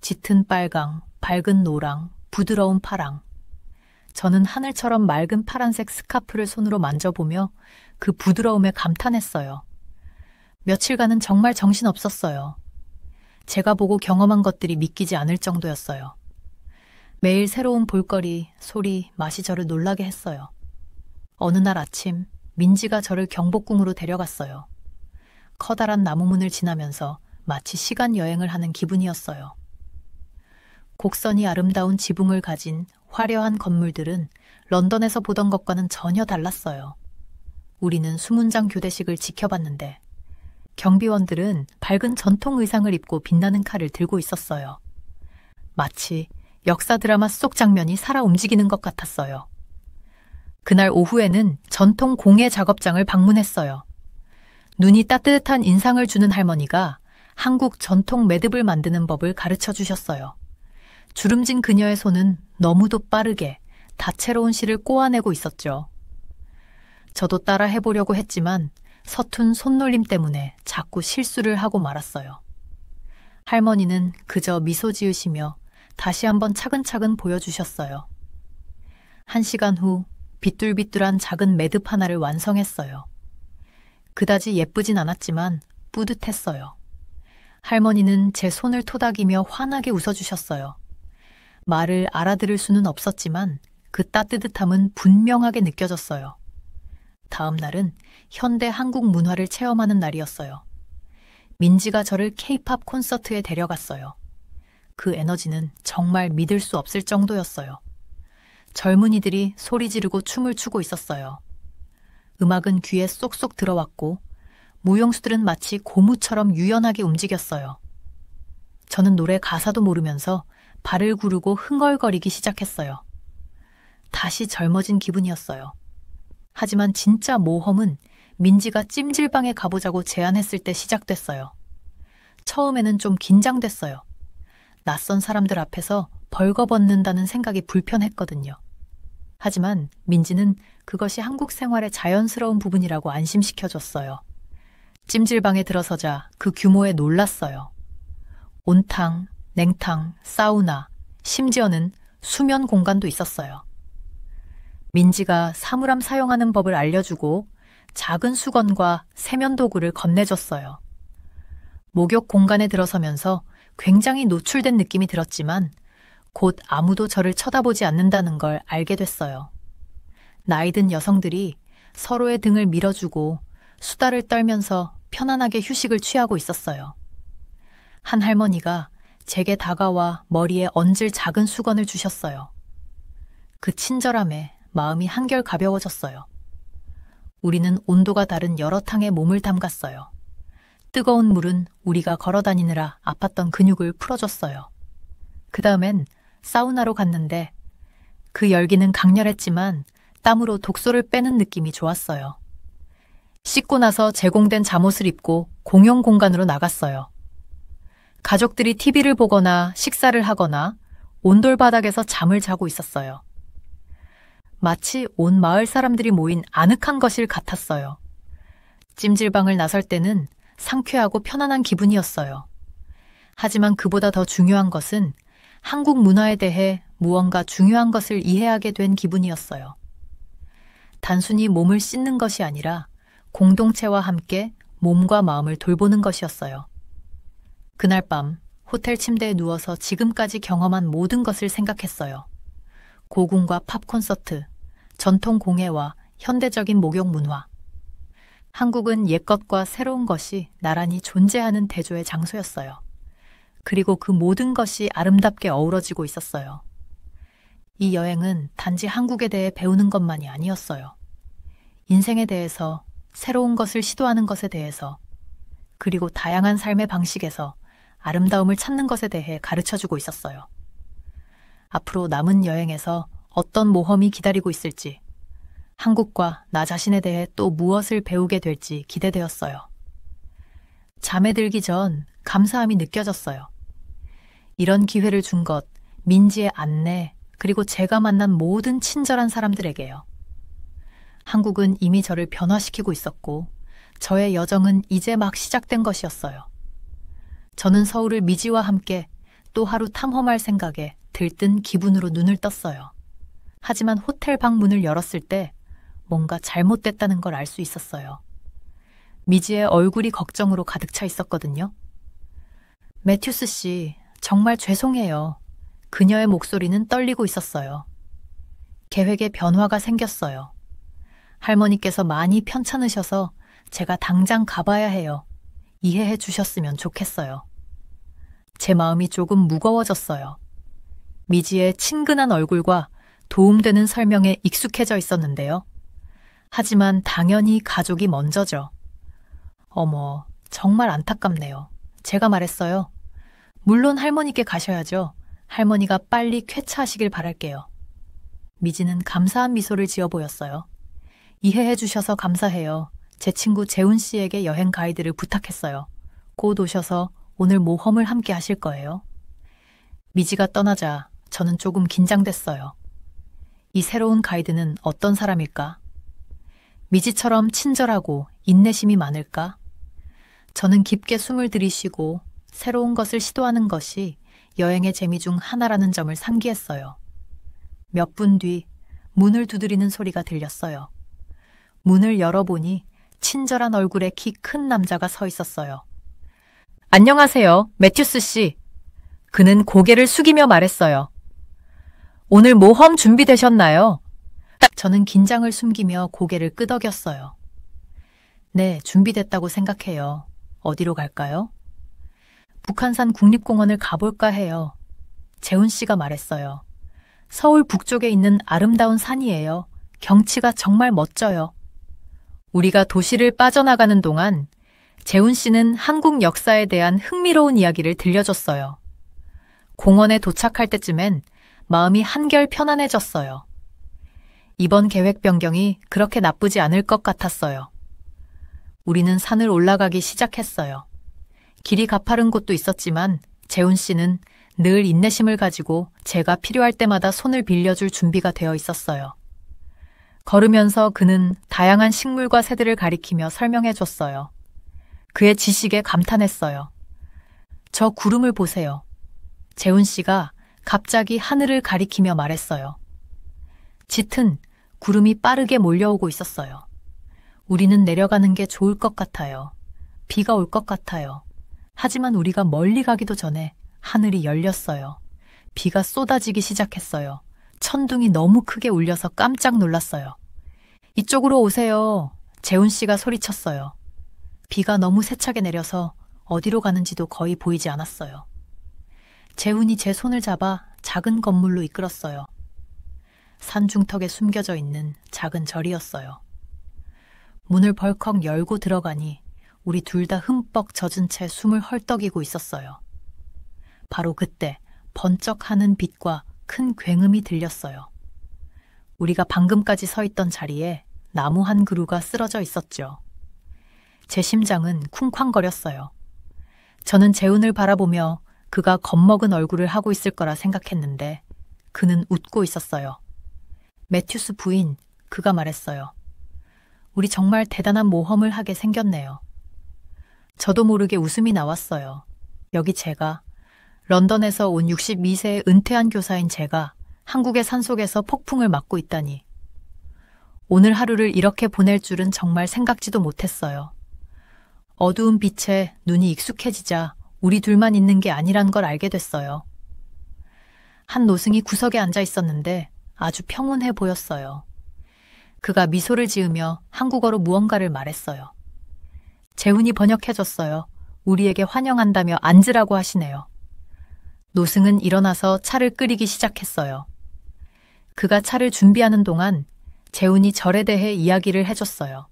짙은 빨강, 밝은 노랑, 부드러운 파랑. 저는 하늘처럼 맑은 파란색 스카프를 손으로 만져보며 그 부드러움에 감탄했어요. 며칠간은 정말 정신없었어요. 제가 보고 경험한 것들이 믿기지 않을 정도였어요. 매일 새로운 볼거리, 소리, 맛이 저를 놀라게 했어요. 어느 날 아침, 민지가 저를 경복궁으로 데려갔어요. 커다란 나무문을 지나면서 마치 시간 여행을 하는 기분이었어요. 곡선이 아름다운 지붕을 가진 화려한 건물들은 런던에서 보던 것과는 전혀 달랐어요. 우리는 수문장 교대식을 지켜봤는데 경비원들은 밝은 전통 의상을 입고 빛나는 칼을 들고 있었어요. 마치 역사 드라마 속 장면이 살아 움직이는 것 같았어요. 그날 오후에는 전통 공예 작업장을 방문했어요. 눈이 따뜻한 인상을 주는 할머니가 한국 전통 매듭을 만드는 법을 가르쳐 주셨어요. 주름진 그녀의 손은 너무도 빠르게 다채로운 실을 꼬아내고 있었죠. 저도 따라 해보려고 했지만 서툰 손놀림 때문에 자꾸 실수를 하고 말았어요. 할머니는 그저 미소 지으시며 다시 한번 차근차근 보여주셨어요. 1시간 후 비뚤비뚤한 작은 매듭 하나를 완성했어요. 그다지 예쁘진 않았지만 뿌듯했어요. 할머니는 제 손을 토닥이며 환하게 웃어주셨어요. 말을 알아들을 수는 없었지만 그 따뜻함은 분명하게 느껴졌어요. 다음 날은 현대 한국 문화를 체험하는 날이었어요. 민지가 저를 K-팝 콘서트에 데려갔어요. 그 에너지는 정말 믿을 수 없을 정도였어요. 젊은이들이 소리 지르고 춤을 추고 있었어요. 음악은 귀에 쏙쏙 들어왔고 무용수들은 마치 고무처럼 유연하게 움직였어요. 저는 노래 가사도 모르면서 발을 구르고 흥얼거리기 시작했어요. 다시 젊어진 기분이었어요. 하지만 진짜 모험은 민지가 찜질방에 가보자고 제안했을 때 시작됐어요. 처음에는 좀 긴장됐어요. 낯선 사람들 앞에서 벌거벗는다는 생각이 불편했거든요. 하지만 민지는 그것이 한국 생활의 자연스러운 부분이라고 안심시켜줬어요. 찜질방에 들어서자 그 규모에 놀랐어요. 온탕, 냉탕, 사우나, 심지어는 수면 공간도 있었어요. 민지가 사물함 사용하는 법을 알려주고 작은 수건과 세면 도구를 건네줬어요. 목욕 공간에 들어서면서 굉장히 노출된 느낌이 들었지만 곧 아무도 저를 쳐다보지 않는다는 걸 알게 됐어요. 나이든 여성들이 서로의 등을 밀어주고 수다를 떨면서 편안하게 휴식을 취하고 있었어요. 한 할머니가 제게 다가와 머리에 얹을 작은 수건을 주셨어요. 그 친절함에 마음이 한결 가벼워졌어요. 우리는 온도가 다른 여러 탕에 몸을 담갔어요. 뜨거운 물은 우리가 걸어다니느라 아팠던 근육을 풀어줬어요. 그 다음엔 사우나로 갔는데 그 열기는 강렬했지만 땀으로 독소를 빼는 느낌이 좋았어요. 씻고 나서 제공된 잠옷을 입고 공용 공간으로 나갔어요. 가족들이 TV를 보거나 식사를 하거나 온돌바닥에서 잠을 자고 있었어요. 마치 온 마을 사람들이 모인 아늑한 거실 같았어요. 찜질방을 나설 때는 상쾌하고 편안한 기분이었어요. 하지만 그보다 더 중요한 것은 한국 문화에 대해 무언가 중요한 것을 이해하게 된 기분이었어요. 단순히 몸을 씻는 것이 아니라 공동체와 함께 몸과 마음을 돌보는 것이었어요. 그날 밤 호텔 침대에 누워서 지금까지 경험한 모든 것을 생각했어요. 고궁과 팝 콘서트, 전통 공예와 현대적인 목욕 문화. 한국은 옛것과 새로운 것이 나란히 존재하는 대조의 장소였어요. 그리고 그 모든 것이 아름답게 어우러지고 있었어요. 이 여행은 단지 한국에 대해 배우는 것만이 아니었어요. 인생에 대해서, 새로운 것을 시도하는 것에 대해서, 그리고 다양한 삶의 방식에서 아름다움을 찾는 것에 대해 가르쳐주고 있었어요. 앞으로 남은 여행에서 어떤 모험이 기다리고 있을지, 한국과 나 자신에 대해 또 무엇을 배우게 될지 기대되었어요. 잠에 들기 전 감사함이 느껴졌어요. 이런 기회를 준 것, 민지의 안내, 그리고 제가 만난 모든 친절한 사람들에게요. 한국은 이미 저를 변화시키고 있었고 저의 여정은 이제 막 시작된 것이었어요. 저는 서울을 미지와 함께 또 하루 탐험할 생각에 들뜬 기분으로 눈을 떴어요. 하지만 호텔 방 문을 열었을 때 뭔가 잘못됐다는 걸 알 수 있었어요. 미지의 얼굴이 걱정으로 가득 차 있었거든요. 매튜스 씨, 정말 죄송해요. 그녀의 목소리는 떨리고 있었어요. 계획에 변화가 생겼어요. 할머니께서 많이 편찮으셔서 제가 당장 가봐야 해요. 이해해 주셨으면 좋겠어요. 제 마음이 조금 무거워졌어요. 미지의 친근한 얼굴과 도움되는 설명에 익숙해져 있었는데요. 하지만 당연히 가족이 먼저죠. 어머, 정말 안타깝네요. 제가 말했어요. 물론 할머니께 가셔야죠. 할머니가 빨리 쾌차하시길 바랄게요. 미지는 감사한 미소를 지어 보였어요. 이해해 주셔서 감사해요. 제 친구 재훈 씨에게 여행 가이드를 부탁했어요. 곧 오셔서 오늘 모험을 함께 하실 거예요. 미지가 떠나자 저는 조금 긴장됐어요. 이 새로운 가이드는 어떤 사람일까? 미지처럼 친절하고 인내심이 많을까? 저는 깊게 숨을 들이쉬고 새로운 것을 시도하는 것이 여행의 재미 중 하나라는 점을 상기했어요. 몇 분 뒤 문을 두드리는 소리가 들렸어요. 문을 열어보니 친절한 얼굴의 키 큰 남자가 서 있었어요. 안녕하세요, 매튜스 씨. 그는 고개를 숙이며 말했어요. 오늘 모험 준비되셨나요? 저는 긴장을 숨기며 고개를 끄덕였어요. 네, 준비됐다고 생각해요. 어디로 갈까요? 북한산 국립공원을 가볼까 해요. 재훈 씨가 말했어요. 서울 북쪽에 있는 아름다운 산이에요. 경치가 정말 멋져요. 우리가 도시를 빠져나가는 동안 재훈 씨는 한국 역사에 대한 흥미로운 이야기를 들려줬어요. 공원에 도착할 때쯤엔 마음이 한결 편안해졌어요. 이번 계획 변경이 그렇게 나쁘지 않을 것 같았어요. 우리는 산을 올라가기 시작했어요. 길이 가파른 곳도 있었지만 재훈 씨는 늘 인내심을 가지고 제가 필요할 때마다 손을 빌려줄 준비가 되어 있었어요. 걸으면서 그는 다양한 식물과 새들을 가리키며 설명해 줬어요. 그의 지식에 감탄했어요. 저 구름을 보세요. 재훈 씨가 갑자기 하늘을 가리키며 말했어요. 짙은 구름이 빠르게 몰려오고 있었어요. 우리는 내려가는 게 좋을 것 같아요. 비가 올 것 같아요. 하지만 우리가 멀리 가기도 전에 하늘이 열렸어요. 비가 쏟아지기 시작했어요. 천둥이 너무 크게 울려서 깜짝 놀랐어요. 이쪽으로 오세요. 재훈 씨가 소리쳤어요. 비가 너무 세차게 내려서 어디로 가는지도 거의 보이지 않았어요. 재훈이 제 손을 잡아 작은 건물로 이끌었어요. 산중턱에 숨겨져 있는 작은 절이었어요. 문을 벌컥 열고 들어가니 우리 둘 다 흠뻑 젖은 채 숨을 헐떡이고 있었어요. 바로 그때 번쩍하는 빛과 큰 굉음이 들렸어요. 우리가 방금까지 서 있던 자리에 나무 한 그루가 쓰러져 있었죠. 제 심장은 쿵쾅거렸어요. 저는 재훈을 바라보며 그가 겁먹은 얼굴을 하고 있을 거라 생각했는데 그는 웃고 있었어요. 매튜스 부인, 그가 말했어요. 우리 정말 대단한 모험을 하게 생겼네요. 저도 모르게 웃음이 나왔어요. 여기 제가, 런던에서 온 62세의 은퇴한 교사인 제가 한국의 산속에서 폭풍을 맞고 있다니. 오늘 하루를 이렇게 보낼 줄은 정말 생각지도 못했어요. 어두운 빛에 눈이 익숙해지자 우리 둘만 있는 게 아니란 걸 알게 됐어요. 한 노승이 구석에 앉아 있었는데 아주 평온해 보였어요. 그가 미소를 지으며 한국어로 무언가를 말했어요. 재훈이 번역해줬어요. 우리에게 환영한다며 앉으라고 하시네요. 노승은 일어나서 차를 끓이기 시작했어요. 그가 차를 준비하는 동안 재훈이 절에 대해 이야기를 해줬어요.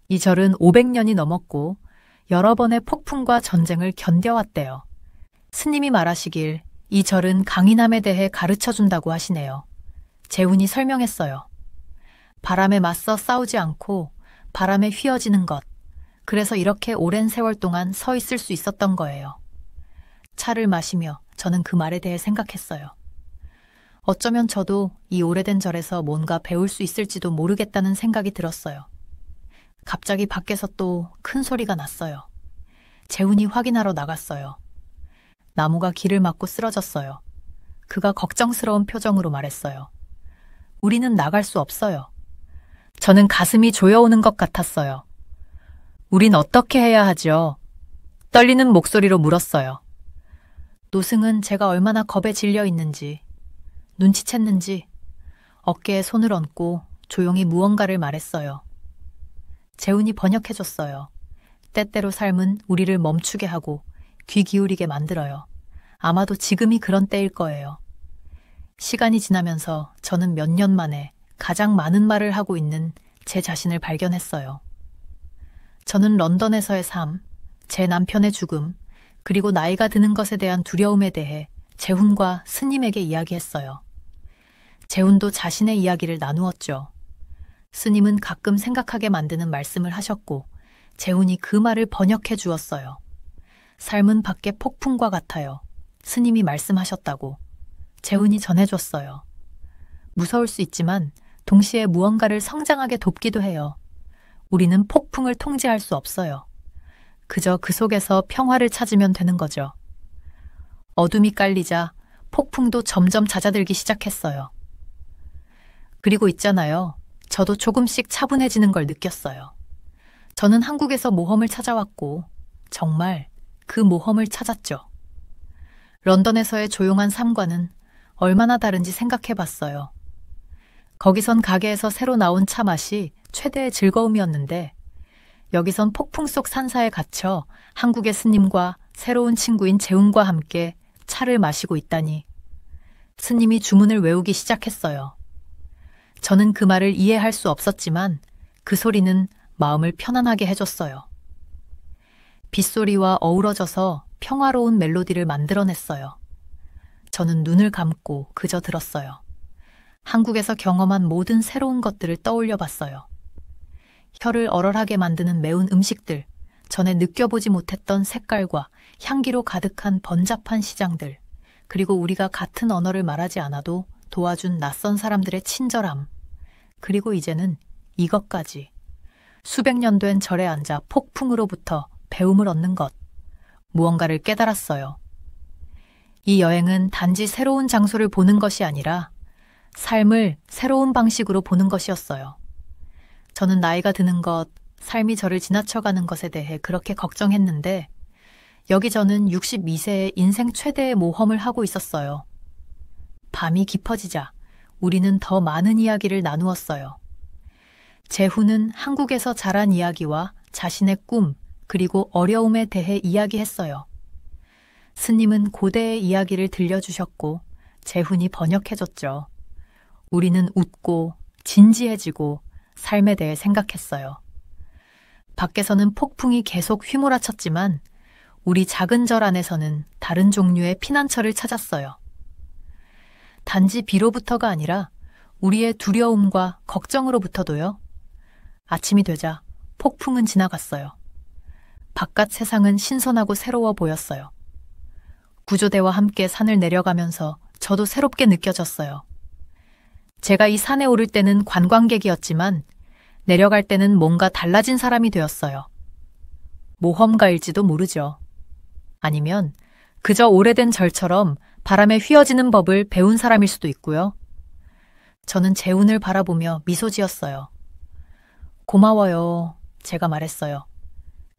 이 절은 500년이 넘었고 여러 번의 폭풍과 전쟁을 견뎌왔대요. 스님이 말하시길 이 절은 강인함에 대해 가르쳐준다고 하시네요. 재훈이 설명했어요. 바람에 맞서 싸우지 않고 바람에 휘어지는 것. 그래서 이렇게 오랜 세월 동안 서 있을 수 있었던 거예요. 차를 마시며 저는 그 말에 대해 생각했어요. 어쩌면 저도 이 오래된 절에서 뭔가 배울 수 있을지도 모르겠다는 생각이 들었어요. 갑자기 밖에서 또 큰 소리가 났어요. 재훈이 확인하러 나갔어요. 나무가 길을 막고 쓰러졌어요. 그가 걱정스러운 표정으로 말했어요. 우리는 나갈 수 없어요. 저는 가슴이 조여오는 것 같았어요. 우린 어떻게 해야 하죠? 떨리는 목소리로 물었어요. 노승은 제가 얼마나 겁에 질려 있는지, 눈치챘는지 어깨에 손을 얹고 조용히 무언가를 말했어요. 재훈이 번역해줬어요. 때때로 삶은 우리를 멈추게 하고 귀 기울이게 만들어요. 아마도 지금이 그런 때일 거예요. 시간이 지나면서 저는 몇 년 만에 가장 많은 말을 하고 있는 제 자신을 발견했어요. 저는 런던에서의 삶, 제 남편의 죽음, 그리고 나이가 드는 것에 대한 두려움에 대해 재훈과 스님에게 이야기했어요. 재훈도 자신의 이야기를 나누었죠. 스님은 가끔 생각하게 만드는 말씀을 하셨고 재훈이 그 말을 번역해 주었어요. 삶은 밖에 폭풍과 같아요. 스님이 말씀하셨다고. 재훈이 전해줬어요. 무서울 수 있지만 동시에 무언가를 성장하게 돕기도 해요. 우리는 폭풍을 통제할 수 없어요. 그저 그 속에서 평화를 찾으면 되는 거죠. 어둠이 깔리자 폭풍도 점점 잦아들기 시작했어요. 그리고 있잖아요. 저도 조금씩 차분해지는 걸 느꼈어요. 저는 한국에서 모험을 찾아왔고 정말 그 모험을 찾았죠. 런던에서의 조용한 삶과는 얼마나 다른지 생각해봤어요. 거기선 가게에서 새로 나온 차 맛이 최대의 즐거움이었는데 여기선 폭풍 속 산사에 갇혀 한국의 스님과 새로운 친구인 재훈과 함께 차를 마시고 있다니. 스님이 주문을 외우기 시작했어요. 저는 그 말을 이해할 수 없었지만 그 소리는 마음을 편안하게 해줬어요. 빗소리와 어우러져서 평화로운 멜로디를 만들어냈어요. 저는 눈을 감고 그저 들었어요. 한국에서 경험한 모든 새로운 것들을 떠올려 봤어요. 혀를 얼얼하게 만드는 매운 음식들, 전에 느껴보지 못했던 색깔과 향기로 가득한 번잡한 시장들, 그리고 우리가 같은 언어를 말하지 않아도 도와준 낯선 사람들의 친절함, 그리고 이제는 이것까지. 수백 년 된 절에 앉아 폭풍으로부터 배움을 얻는 것. 무언가를 깨달았어요. 이 여행은 단지 새로운 장소를 보는 것이 아니라 삶을 새로운 방식으로 보는 것이었어요. 저는 나이가 드는 것, 삶이 저를 지나쳐가는 것에 대해 그렇게 걱정했는데 여기 저는 62세의 인생 최대의 모험을 하고 있었어요. 밤이 깊어지자 우리는 더 많은 이야기를 나누었어요. 재훈은 한국에서 자란 이야기와 자신의 꿈 그리고 어려움에 대해 이야기했어요. 스님은 고대의 이야기를 들려주셨고 재훈이 번역해줬죠. 우리는 웃고 진지해지고 삶에 대해 생각했어요. 밖에서는 폭풍이 계속 휘몰아쳤지만 우리 작은 절 안에서는 다른 종류의 피난처를 찾았어요. 단지 비로부터가 아니라 우리의 두려움과 걱정으로부터도요. 아침이 되자 폭풍은 지나갔어요. 바깥 세상은 신선하고 새로워 보였어요. 구조대와 함께 산을 내려가면서 저도 새롭게 느껴졌어요. 제가 이 산에 오를 때는 관광객이었지만 내려갈 때는 뭔가 달라진 사람이 되었어요. 모험가일지도 모르죠. 아니면 그저 오래된 절처럼 바람에 휘어지는 법을 배운 사람일 수도 있고요. 저는 재훈을 바라보며 미소 지었어요. 고마워요. 제가 말했어요.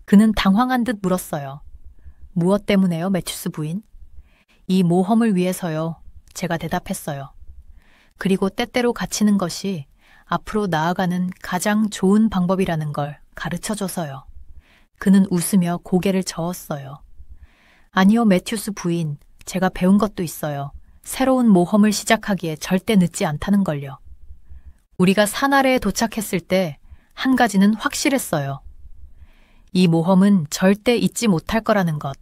그는 당황한 듯 물었어요. 무엇 때문에요, 매튜스 부인? 이 모험을 위해서요. 제가 대답했어요. 그리고 때때로 갇히는 것이 앞으로 나아가는 가장 좋은 방법이라는 걸 가르쳐줘서요. 그는 웃으며 고개를 저었어요. 아니요, 매튜스 부인. 제가 배운 것도 있어요. 새로운 모험을 시작하기에 절대 늦지 않다는 걸요. 우리가 산 아래에 도착했을 때 한 가지는 확실했어요. 이 모험은 절대 잊지 못할 거라는 것.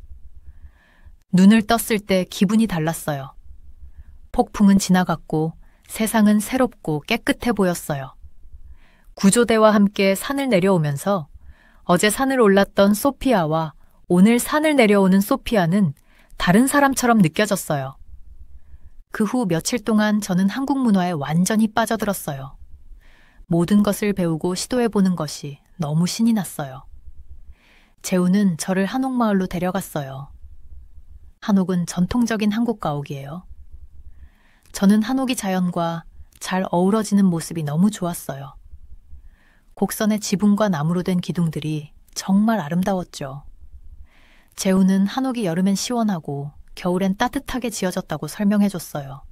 눈을 떴을 때 기분이 달랐어요. 폭풍은 지나갔고 세상은 새롭고 깨끗해 보였어요. 구조대와 함께 산을 내려오면서 어제 산을 올랐던 소피아와 오늘 산을 내려오는 소피아는 다른 사람처럼 느껴졌어요. 그 후 며칠 동안 저는 한국 문화에 완전히 빠져들었어요. 모든 것을 배우고 시도해보는 것이 너무 신이 났어요. 재훈은 저를 한옥마을로 데려갔어요. 한옥은 전통적인 한국 가옥이에요. 저는 한옥이 자연과 잘 어우러지는 모습이 너무 좋았어요. 곡선의 지붕과 나무로 된 기둥들이 정말 아름다웠죠. 재훈은 한옥이 여름엔 시원하고 겨울엔 따뜻하게 지어졌다고 설명해줬어요.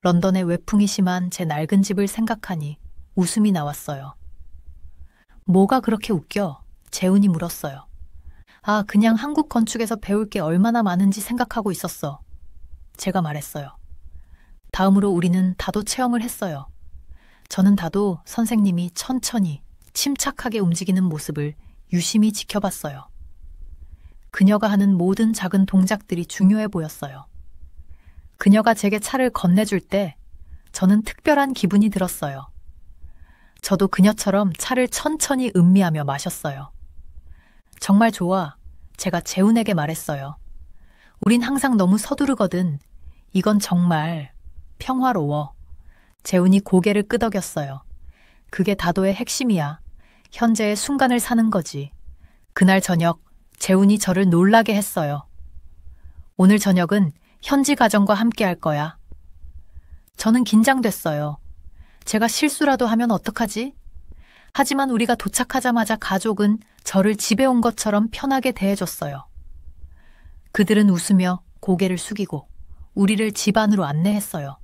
런던의 외풍이 심한 제 낡은 집을 생각하니 웃음이 나왔어요. 뭐가 그렇게 웃겨? 재훈이 물었어요. 아, 그냥 한국 건축에서 배울 게 얼마나 많은지 생각하고 있었어. 제가 말했어요. 다음으로 우리는 다도 체험을 했어요. 저는 다도 선생님이 천천히 침착하게 움직이는 모습을 유심히 지켜봤어요. 그녀가 하는 모든 작은 동작들이 중요해 보였어요. 그녀가 제게 차를 건네줄 때 저는 특별한 기분이 들었어요. 저도 그녀처럼 차를 천천히 음미하며 마셨어요. 정말 좋아. 제가 재훈에게 말했어요. 우린 항상 너무 서두르거든. 이건 정말 평화로워. 재훈이 고개를 끄덕였어요. 그게 다도의 핵심이야. 현재의 순간을 사는 거지. 그날 저녁 재훈이 저를 놀라게 했어요. 오늘 저녁은 현지 가정과 함께 할 거야. 저는 긴장됐어요. 제가 실수라도 하면 어떡하지? 하지만 우리가 도착하자마자 가족은 저를 집에 온 것처럼 편하게 대해줬어요. 그들은 웃으며 고개를 숙이고 우리를 집 안으로 안내했어요.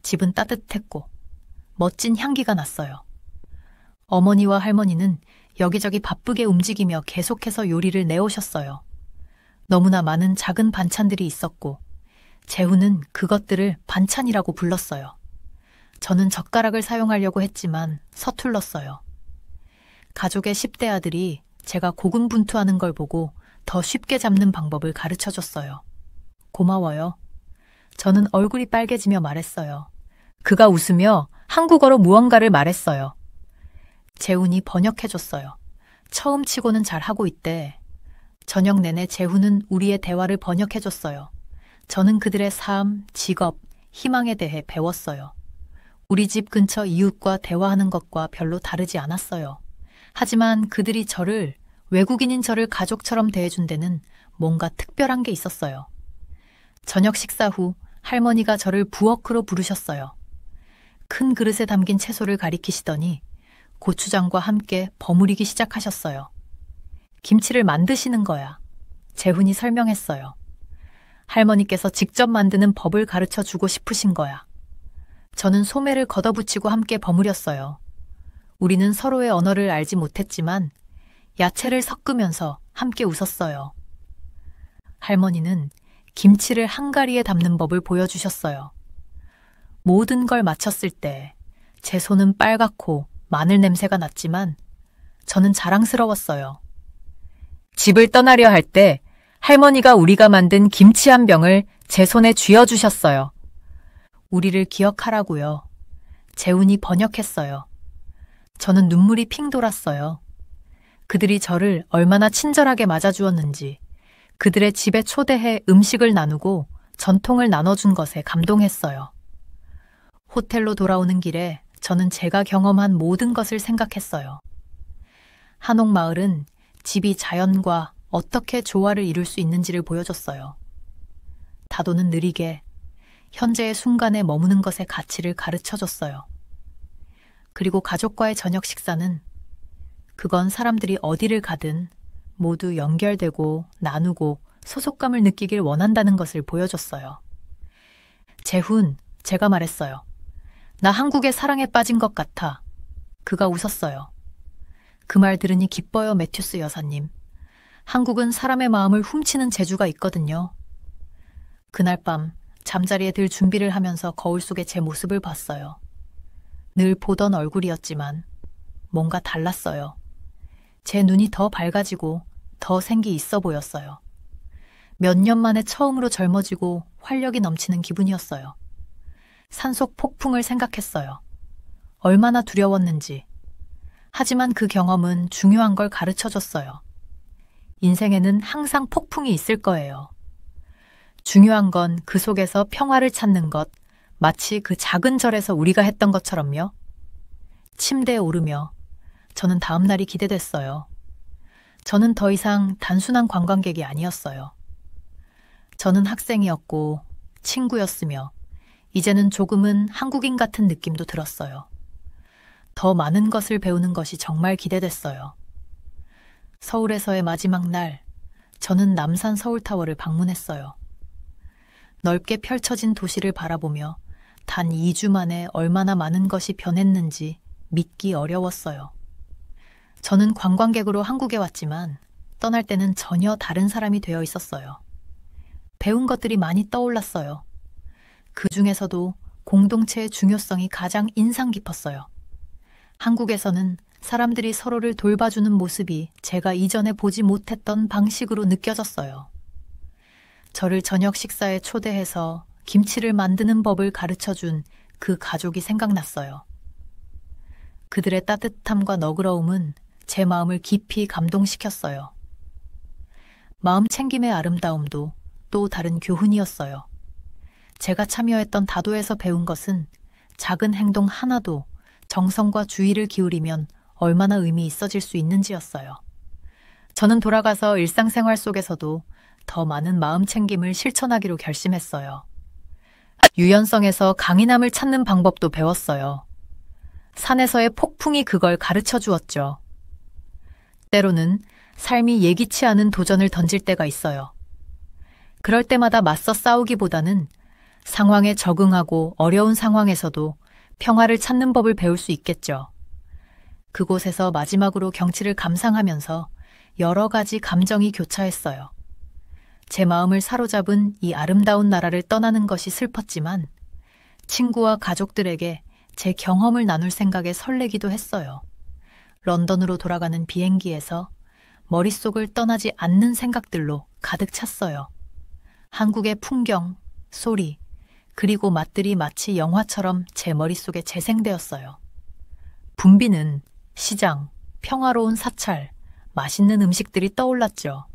집은 따뜻했고 멋진 향기가 났어요. 어머니와 할머니는 여기저기 바쁘게 움직이며 계속해서 요리를 내오셨어요. 너무나 많은 작은 반찬들이 있었고 재훈은 그것들을 반찬이라고 불렀어요. 저는 젓가락을 사용하려고 했지만 서툴렀어요. 가족의 10대 아들이 제가 고군분투하는 걸 보고 더 쉽게 잡는 방법을 가르쳐줬어요. 고마워요. 저는 얼굴이 빨개지며 말했어요. 그가 웃으며 한국어로 무언가를 말했어요. 재훈이 번역해줬어요. 처음 치고는 잘하고 있대. 저녁 내내 재훈은 우리의 대화를 번역해줬어요. 저는 그들의 삶, 직업, 희망에 대해 배웠어요. 우리 집 근처 이웃과 대화하는 것과 별로 다르지 않았어요. 하지만 그들이 저를 외국인인 저를 가족처럼 대해준 데는 뭔가 특별한 게 있었어요. 저녁 식사 후 할머니가 저를 부엌으로 부르셨어요. 큰 그릇에 담긴 채소를 가리키시더니 고추장과 함께 버무리기 시작하셨어요. 김치를 만드시는 거야. 재훈이 설명했어요. 할머니께서 직접 만드는 법을 가르쳐 주고 싶으신 거야. 저는 소매를 걷어붙이고 함께 버무렸어요. 우리는 서로의 언어를 알지 못했지만 야채를 섞으면서 함께 웃었어요. 할머니는 김치를 한가리에 담는 법을 보여주셨어요. 모든 걸 마쳤을 때 제 손은 빨갛고 마늘 냄새가 났지만 저는 자랑스러웠어요. 집을 떠나려 할 때 할머니가 우리가 만든 김치 한 병을 제 손에 쥐어주셨어요. 우리를 기억하라고요. 재훈이 번역했어요. 저는 눈물이 핑 돌았어요. 그들이 저를 얼마나 친절하게 맞아주었는지, 그들의 집에 초대해 음식을 나누고 전통을 나눠준 것에 감동했어요. 호텔로 돌아오는 길에 저는 제가 경험한 모든 것을 생각했어요. 한옥마을은 집이 자연과 어떻게 조화를 이룰 수 있는지를 보여줬어요. 다도는 느리게 현재의 순간에 머무는 것의 가치를 가르쳐줬어요. 그리고 가족과의 저녁 식사는 그건 사람들이 어디를 가든 모두 연결되고 나누고 소속감을 느끼길 원한다는 것을 보여줬어요. 재훈, 제가 말했어요. 나 한국의 사랑에 빠진 것 같아. 그가 웃었어요. 그 말 들으니 기뻐요, 매튜스 여사님. 한국은 사람의 마음을 훔치는 재주가 있거든요. 그날 밤 잠자리에 들 준비를 하면서 거울 속에 제 모습을 봤어요. 늘 보던 얼굴이었지만 뭔가 달랐어요. 제 눈이 더 밝아지고 더 생기 있어 보였어요. 몇 년 만에 처음으로 젊어지고 활력이 넘치는 기분이었어요. 산속 폭풍을 생각했어요. 얼마나 두려웠는지. 하지만 그 경험은 중요한 걸 가르쳐줬어요. 인생에는 항상 폭풍이 있을 거예요. 중요한 건 그 속에서 평화를 찾는 것, 마치 그 작은 절에서 우리가 했던 것처럼요. 침대에 오르며 저는 다음 날이 기대됐어요. 저는 더 이상 단순한 관광객이 아니었어요. 저는 학생이었고 친구였으며 이제는 조금은 한국인 같은 느낌도 들었어요. 더 많은 것을 배우는 것이 정말 기대됐어요. 서울에서의 마지막 날, 저는 남산 서울타워를 방문했어요. 넓게 펼쳐진 도시를 바라보며 단 2주 만에 얼마나 많은 것이 변했는지 믿기 어려웠어요. 저는 관광객으로 한국에 왔지만 떠날 때는 전혀 다른 사람이 되어 있었어요. 배운 것들이 많이 떠올랐어요. 그 중에서도 공동체의 중요성이 가장 인상 깊었어요. 한국에서는 사람들이 서로를 돌봐주는 모습이 제가 이전에 보지 못했던 방식으로 느껴졌어요. 저를 저녁 식사에 초대해서 김치를 만드는 법을 가르쳐준 그 가족이 생각났어요. 그들의 따뜻함과 너그러움은 제 마음을 깊이 감동시켰어요. 마음 챙김의 아름다움도 또 다른 교훈이었어요. 제가 참여했던 다도에서 배운 것은 작은 행동 하나도 정성과 주의를 기울이면 얼마나 의미 있어질 수 있는지였어요. 저는 돌아가서 일상생활 속에서도 더 많은 마음 챙김을 실천하기로 결심했어요. 유연성에서 강인함을 찾는 방법도 배웠어요. 산에서의 폭풍이 그걸 가르쳐 주었죠. 때로는 삶이 예기치 않은 도전을 던질 때가 있어요. 그럴 때마다 맞서 싸우기보다는 상황에 적응하고 어려운 상황에서도 평화를 찾는 법을 배울 수 있겠죠. 그곳에서 마지막으로 경치를 감상하면서 여러 가지 감정이 교차했어요. 제 마음을 사로잡은 이 아름다운 나라를 떠나는 것이 슬펐지만 친구와 가족들에게 제 경험을 나눌 생각에 설레기도 했어요. 런던으로 돌아가는 비행기에서 머릿속을 떠나지 않는 생각들로 가득 찼어요. 한국의 풍경, 소리, 그리고 맛들이 마치 영화처럼 제 머릿속에 재생되었어요. 붐비는 시장, 평화로운 사찰, 맛있는 음식들이 떠올랐죠.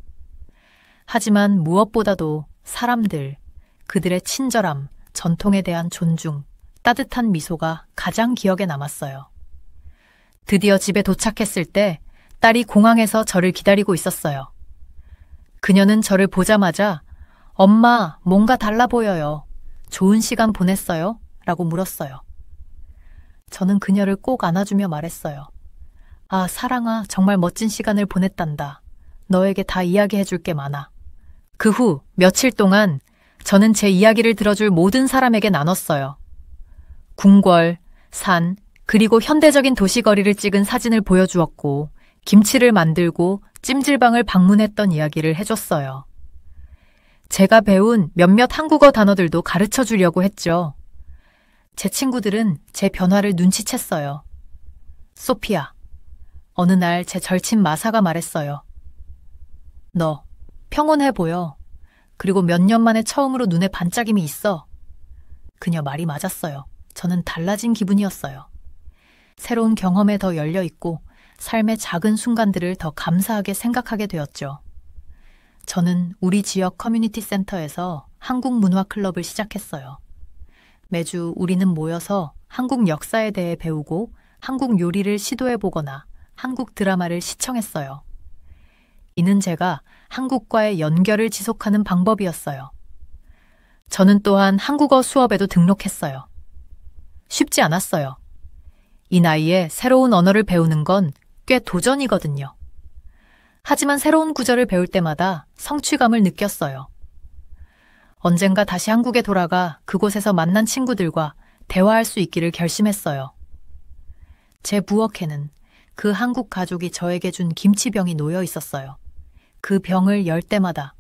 하지만 무엇보다도 사람들, 그들의 친절함, 전통에 대한 존중, 따뜻한 미소가 가장 기억에 남았어요. 드디어 집에 도착했을 때 딸이 공항에서 저를 기다리고 있었어요. 그녀는 저를 보자마자 엄마, 뭔가 달라 보여요. 좋은 시간 보냈어요? 라고 물었어요. 저는 그녀를 꼭 안아주며 말했어요. 아, 사랑아, 정말 멋진 시간을 보냈단다. 너에게 다 이야기해줄 게 많아. 그 후 며칠 동안 저는 제 이야기를 들어줄 모든 사람에게 나눴어요. 궁궐, 산, 그리고 현대적인 도시거리를 찍은 사진을 보여주었고 김치를 만들고 찜질방을 방문했던 이야기를 해줬어요. 제가 배운 몇몇 한국어 단어들도 가르쳐 주려고 했죠. 제 친구들은 제 변화를 눈치챘어요. 소피아, 어느 날 제 절친 마사가 말했어요. 너 평온해 보여. 그리고 몇 년 만에 처음으로 눈에 반짝임이 있어. 그녀 말이 맞았어요. 저는 달라진 기분이었어요. 새로운 경험에 더 열려있고 삶의 작은 순간들을 더 감사하게 생각하게 되었죠. 저는 우리 지역 커뮤니티 센터에서 한국 문화 클럽을 시작했어요. 매주 우리는 모여서 한국 역사에 대해 배우고 한국 요리를 시도해보거나 한국 드라마를 시청했어요. 이는 제가 한국과의 연결을 지속하는 방법이었어요. 저는 또한 한국어 수업에도 등록했어요. 쉽지 않았어요. 이 나이에 새로운 언어를 배우는 건 꽤 도전이거든요. 하지만 새로운 구절을 배울 때마다 성취감을 느꼈어요. 언젠가 다시 한국에 돌아가 그곳에서 만난 친구들과 대화할 수 있기를 결심했어요. 제 부엌에는 그 한국 가족이 저에게 준 김치병이 놓여 있었어요. 그 병을 열 때마다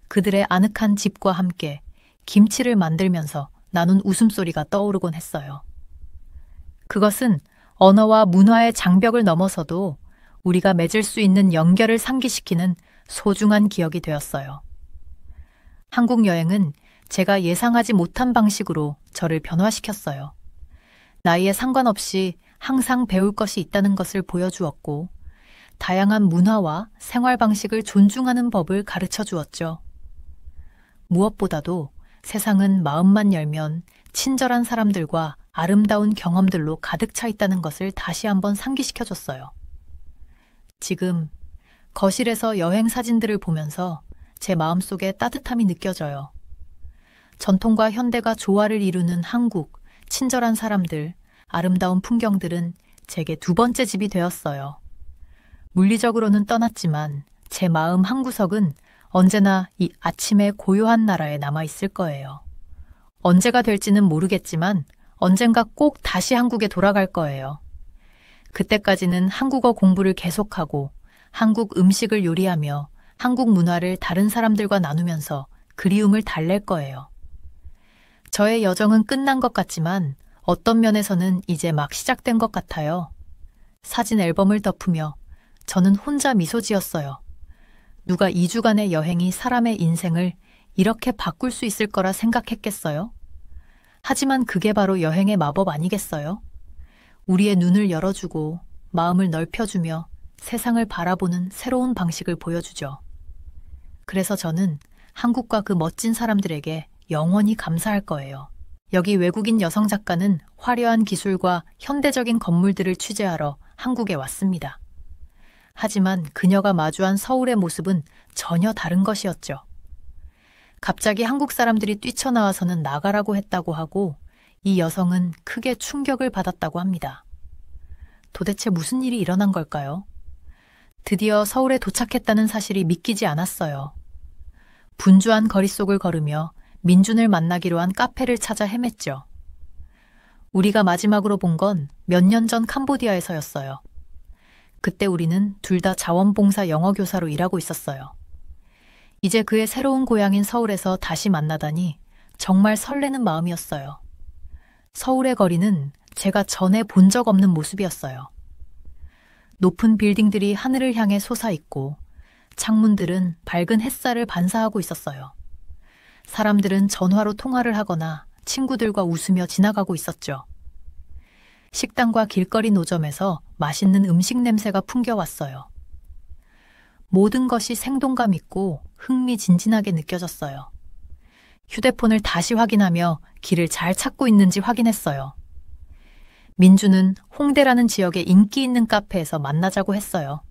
그들의 아늑한 집과 함께 김치를 만들면서 나눈 웃음소리가 떠오르곤 했어요. 그것은 언어와 문화의 장벽을 넘어서도 우리가 맺을 수 있는 연결을 상기시키는 소중한 기억이 되었어요. 한국 여행은 제가 예상하지 못한 방식으로 저를 변화시켰어요. 나이에 상관없이 항상 배울 것이 있다는 것을 보여주었고, 다양한 문화와 생활 방식을 존중하는 법을 가르쳐 주었죠. 무엇보다도 세상은 마음만 열면 친절한 사람들과 아름다운 경험들로 가득 차 있다는 것을 다시 한번 상기시켜줬어요. 지금 거실에서 여행 사진들을 보면서 제 마음속에 따뜻함이 느껴져요. 전통과 현대가 조화를 이루는 한국, 친절한 사람들, 아름다운 풍경들은 제게 두 번째 집이 되었어요. 물리적으로는 떠났지만 제 마음 한구석은 언제나 이 아침의 고요한 나라에 남아있을 거예요. 언제가 될지는 모르겠지만 언젠가 꼭 다시 한국에 돌아갈 거예요. 그때까지는 한국어 공부를 계속하고 한국 음식을 요리하며 한국 문화를 다른 사람들과 나누면서 그리움을 달랠 거예요. 저의 여정은 끝난 것 같지만 어떤 면에서는 이제 막 시작된 것 같아요. 사진 앨범을 덮으며 저는 혼자 미소 지었어요. 누가 2주간의 여행이 사람의 인생을 이렇게 바꿀 수 있을 거라 생각했겠어요? 하지만 그게 바로 여행의 마법 아니겠어요? 우리의 눈을 열어주고 마음을 넓혀주며 세상을 바라보는 새로운 방식을 보여주죠. 그래서 저는 한국과 그 멋진 사람들에게 영원히 감사할 거예요. 여기 외국인 여성 작가는 화려한 기술과 현대적인 건물들을 취재하러 한국에 왔습니다. 하지만 그녀가 마주한 서울의 모습은 전혀 다른 것이었죠. 갑자기 한국 사람들이 뛰쳐나와서는 나가라고 했다고 하고 이 여성은 크게 충격을 받았다고 합니다. 도대체 무슨 일이 일어난 걸까요? 드디어 서울에 도착했다는 사실이 믿기지 않았어요. 분주한 거리 속을 걸으며 민준을 만나기로 한 카페를 찾아 헤맸죠. 우리가 마지막으로 본 건 몇 년 전 캄보디아에서였어요. 그때 우리는 둘 다 자원봉사 영어교사로 일하고 있었어요. 이제 그의 새로운 고향인 서울에서 다시 만나다니 정말 설레는 마음이었어요. 서울의 거리는 제가 전에 본 적 없는 모습이었어요. 높은 빌딩들이 하늘을 향해 솟아있고 창문들은 밝은 햇살을 반사하고 있었어요. 사람들은 전화로 통화를 하거나 친구들과 웃으며 지나가고 있었죠. 식당과 길거리 노점에서 맛있는 음식 냄새가 풍겨왔어요. 모든 것이 생동감 있고 흥미진진하게 느껴졌어요. 휴대폰을 다시 확인하며 길을 잘 찾고 있는지 확인했어요. 민주는 홍대라는 지역의 인기 있는 카페에서 만나자고 했어요.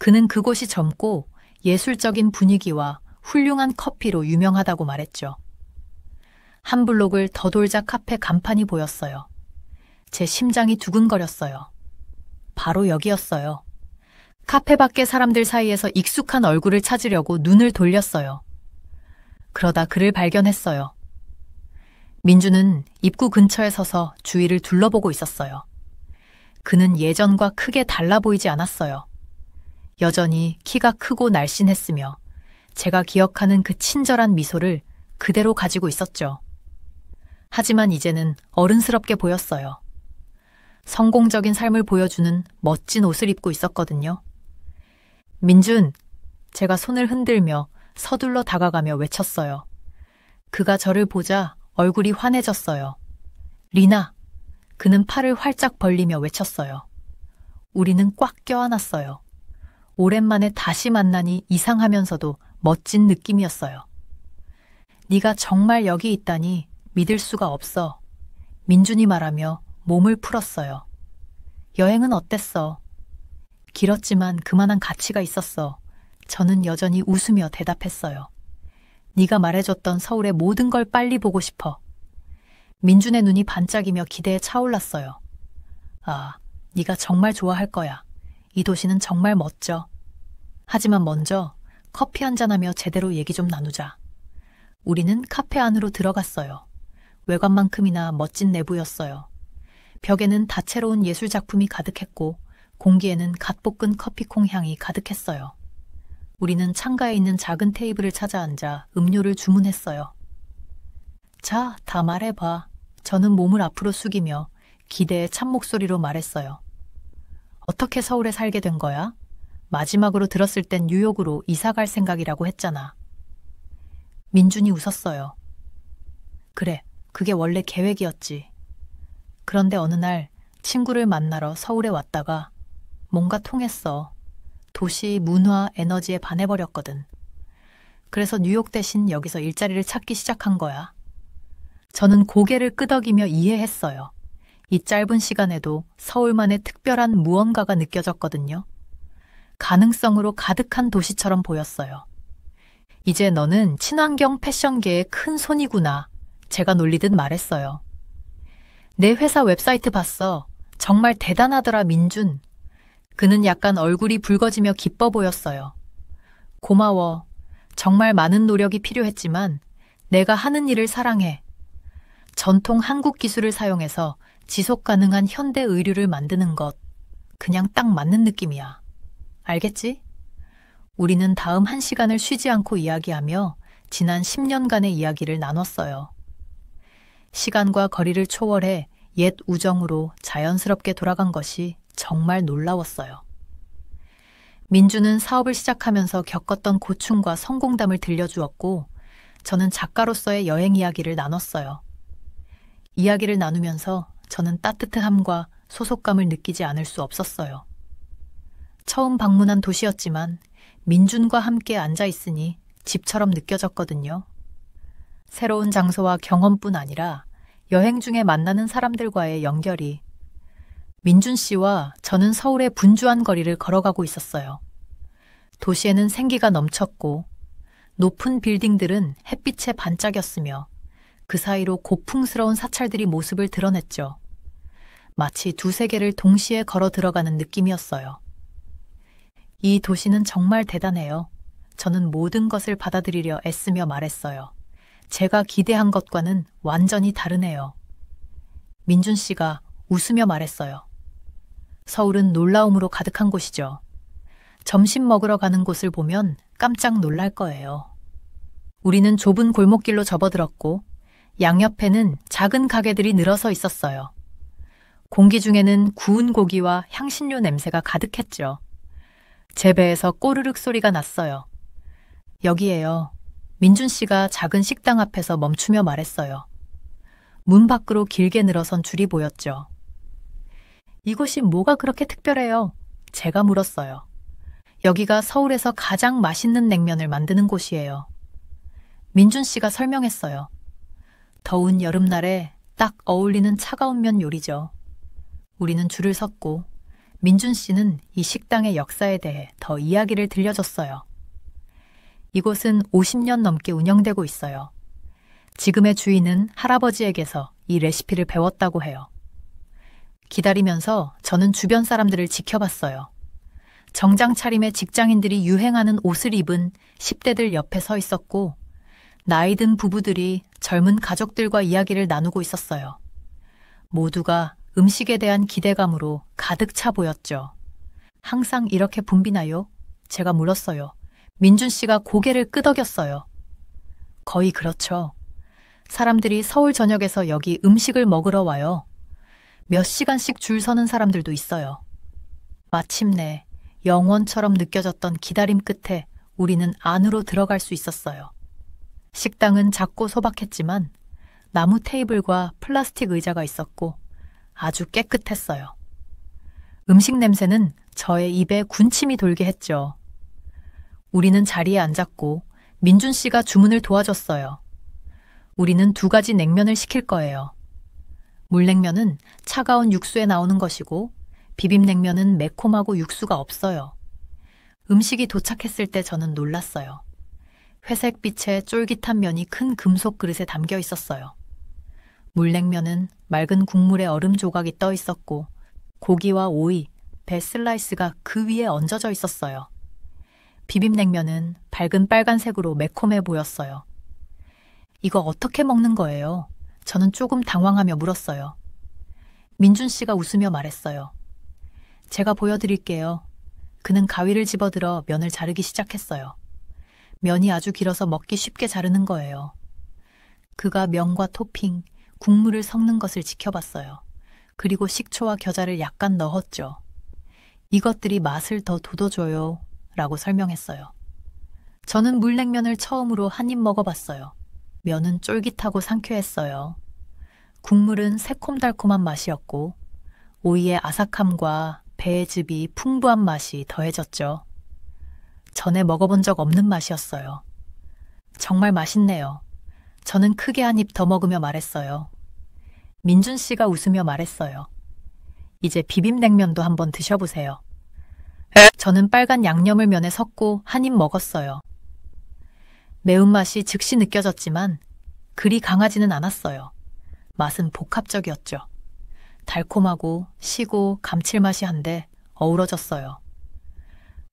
그는 그곳이 젊고 예술적인 분위기와 훌륭한 커피로 유명하다고 말했죠. 한 블록을 더 돌자 카페 간판이 보였어요. 제 심장이 두근거렸어요. 바로 여기였어요. 카페 밖의 사람들 사이에서 익숙한 얼굴을 찾으려고 눈을 돌렸어요. 그러다 그를 발견했어요. 민주는 입구 근처에 서서 주위를 둘러보고 있었어요. 그는 예전과 크게 달라 보이지 않았어요. 여전히 키가 크고 날씬했으며 제가 기억하는 그 친절한 미소를 그대로 가지고 있었죠. 하지만 이제는 어른스럽게 보였어요. 성공적인 삶을 보여주는 멋진 옷을 입고 있었거든요. 민준, 제가 손을 흔들며 서둘러 다가가며 외쳤어요. 그가 저를 보자 얼굴이 환해졌어요. 리나, 그는 팔을 활짝 벌리며 외쳤어요. 우리는 꽉 껴안았어요. 오랜만에 다시 만나니 이상하면서도 멋진 느낌이었어요. 네가 정말 여기 있다니 믿을 수가 없어. 민준이 말하며 몸을 풀었어요. 여행은 어땠어? 길었지만 그만한 가치가 있었어. 저는 여전히 웃으며 대답했어요. 네가 말해줬던 서울의 모든 걸 빨리 보고 싶어. 민준의 눈이 반짝이며 기대에 차올랐어요. 아, 네가 정말 좋아할 거야. 이 도시는 정말 멋져. 하지만 먼저 커피 한잔하며 제대로 얘기 좀 나누자. 우리는 카페 안으로 들어갔어요. 외관만큼이나 멋진 내부였어요. 벽에는 다채로운 예술 작품이 가득했고 공기에는 갓 볶은 커피콩 향이 가득했어요. 우리는 창가에 있는 작은 테이블을 찾아 앉아 음료를 주문했어요. 자, 다 말해봐. 저는 몸을 앞으로 숙이며 기대의 찬 목소리로 말했어요. 어떻게 서울에 살게 된 거야? 마지막으로 들었을 땐 뉴욕으로 이사 갈 생각이라고 했잖아. 민준이 웃었어요. 그래, 그게 원래 계획이었지. 그런데 어느 날 친구를 만나러 서울에 왔다가 뭔가 통했어. 도시 문화 에너지에 반해버렸거든. 그래서 뉴욕 대신 여기서 일자리를 찾기 시작한 거야. 저는 고개를 끄덕이며 이해했어요. 이 짧은 시간에도 서울만의 특별한 무언가가 느껴졌거든요. 가능성으로 가득한 도시처럼 보였어요. 이제 너는 친환경 패션계의 큰 손이구나. 제가 놀리듯 말했어요. 내 회사 웹사이트 봤어. 정말 대단하더라, 민준. 그는 약간 얼굴이 붉어지며 기뻐 보였어요. 고마워. 정말 많은 노력이 필요했지만 내가 하는 일을 사랑해. 전통 한국 기술을 사용해서 지속 가능한 현대 의류를 만드는 것. 그냥 딱 맞는 느낌이야. 알겠지? 우리는 다음 1시간을 쉬지 않고 이야기하며 지난 10년간의 이야기를 나눴어요. 시간과 거리를 초월해 옛 우정으로 자연스럽게 돌아간 것이 정말 놀라웠어요. 민주는 사업을 시작하면서 겪었던 고충과 성공담을 들려주었고 저는 작가로서의 여행 이야기를 나눴어요. 이야기를 나누면서 저는 따뜻함과 소속감을 느끼지 않을 수 없었어요. 처음 방문한 도시였지만 민준과 함께 앉아 있으니 집처럼 느껴졌거든요. 새로운 장소와 경험뿐 아니라 여행 중에 만나는 사람들과의 연결이. 민준 씨와 저는 서울의 분주한 거리를 걸어가고 있었어요. 도시에는 생기가 넘쳤고 높은 빌딩들은 햇빛에 반짝였으며 그 사이로 고풍스러운 사찰들이 모습을 드러냈죠. 마치 두세 개를 동시에 걸어 들어가는 느낌이었어요. 이 도시는 정말 대단해요. 저는 모든 것을 받아들이려 애쓰며 말했어요. 제가 기대한 것과는 완전히 다르네요. 민준 씨가 웃으며 말했어요. 서울은 놀라움으로 가득한 곳이죠. 점심 먹으러 가는 곳을 보면 깜짝 놀랄 거예요. 우리는 좁은 골목길로 접어들었고 양옆에는 작은 가게들이 늘어서 있었어요. 공기 중에는 구운 고기와 향신료 냄새가 가득했죠. 제 배에서 꼬르륵 소리가 났어요. 여기에요. 민준 씨가 작은 식당 앞에서 멈추며 말했어요. 문 밖으로 길게 늘어선 줄이 보였죠. 이곳이 뭐가 그렇게 특별해요? 제가 물었어요. 여기가 서울에서 가장 맛있는 냉면을 만드는 곳이에요. 민준 씨가 설명했어요. 더운 여름날에 딱 어울리는 차가운 면 요리죠. 우리는 줄을 섰고 민준 씨는 이 식당의 역사에 대해 더 이야기를 들려줬어요. 이곳은 50년 넘게 운영되고 있어요. 지금의 주인은 할아버지에게서 이 레시피를 배웠다고 해요. 기다리면서 저는 주변 사람들을 지켜봤어요. 정장 차림의 직장인들이 유행하는 옷을 입은 10대들 옆에 서 있었고, 나이 든 부부들이 젊은 가족들과 이야기를 나누고 있었어요. 모두가 음식에 대한 기대감으로 가득 차 보였죠. 항상 이렇게 붐비나요? 제가 물었어요. 민준 씨가 고개를 끄덕였어요. 거의 그렇죠. 사람들이 서울 전역에서 여기 음식을 먹으러 와요. 몇 시간씩 줄 서는 사람들도 있어요. 마침내 영원처럼 느껴졌던 기다림 끝에 우리는 안으로 들어갈 수 있었어요. 식당은 작고 소박했지만 나무 테이블과 플라스틱 의자가 있었고 아주 깨끗했어요. 음식 냄새는 저의 입에 군침이 돌게 했죠. 우리는 자리에 앉았고 민준 씨가 주문을 도와줬어요. 우리는 2가지 냉면을 시킬 거예요. 물냉면은 차가운 육수에 나오는 것이고 비빔냉면은 매콤하고 육수가 없어요. 음식이 도착했을 때 저는 놀랐어요. 회색빛의 쫄깃한 면이 큰 금속 그릇에 담겨 있었어요. 물냉면은 맑은 국물에 얼음 조각이 떠 있었고 고기와 오이, 배 슬라이스가 그 위에 얹어져 있었어요. 비빔냉면은 밝은 빨간색으로 매콤해 보였어요. 이거 어떻게 먹는 거예요? 저는 조금 당황하며 물었어요. 민준 씨가 웃으며 말했어요. 제가 보여드릴게요. 그는 가위를 집어들어 면을 자르기 시작했어요. 면이 아주 길어서 먹기 쉽게 자르는 거예요. 그가 면과 토핑, 국물을 섞는 것을 지켜봤어요. 그리고 식초와 겨자를 약간 넣었죠. 이것들이 맛을 더 돋워줘요. 라고 설명했어요. 저는 물냉면을 처음으로 한 입 먹어봤어요. 면은 쫄깃하고 상쾌했어요. 국물은 새콤달콤한 맛이었고 오이의 아삭함과 배의 즙이 풍부한 맛이 더해졌죠. 전에 먹어본 적 없는 맛이었어요. 정말 맛있네요. 저는 크게 한 입 더 먹으며 말했어요. 민준 씨가 웃으며 말했어요. 이제 비빔냉면도 한번 드셔보세요. 저는 빨간 양념을 면에 섞고 한 입 먹었어요. 매운맛이 즉시 느껴졌지만 그리 강하지는 않았어요. 맛은 복합적이었죠. 달콤하고 시고 감칠맛이 한데 어우러졌어요.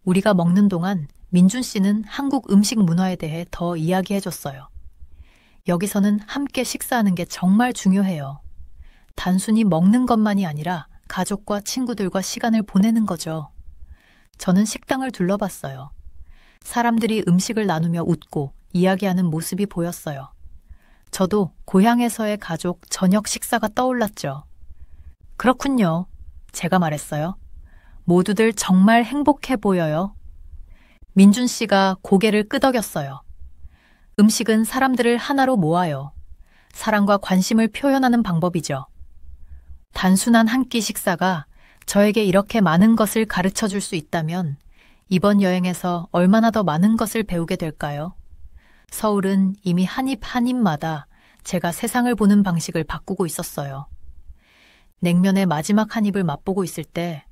우리가 먹는 동안 민준 씨는 한국 음식 문화에 대해 더 이야기해줬어요. 여기서는 함께 식사하는 게 정말 중요해요. 단순히 먹는 것만이 아니라 가족과 친구들과 시간을 보내는 거죠. 저는 식당을 둘러봤어요. 사람들이 음식을 나누며 웃고 이야기하는 모습이 보였어요. 저도 고향에서의 가족 저녁 식사가 떠올랐죠. 그렇군요. 제가 말했어요. 모두들 정말 행복해 보여요. 민준 씨가 고개를 끄덕였어요. 음식은 사람들을 하나로 모아요. 사랑과 관심을 표현하는 방법이죠. 단순한 한 끼 식사가 저에게 이렇게 많은 것을 가르쳐 줄 수 있다면 이번 여행에서 얼마나 더 많은 것을 배우게 될까요? 서울은 이미 한 입 한 입마다 제가 세상을 보는 방식을 바꾸고 있었어요. 냉면의 마지막 한 입을 맛보고 있을 때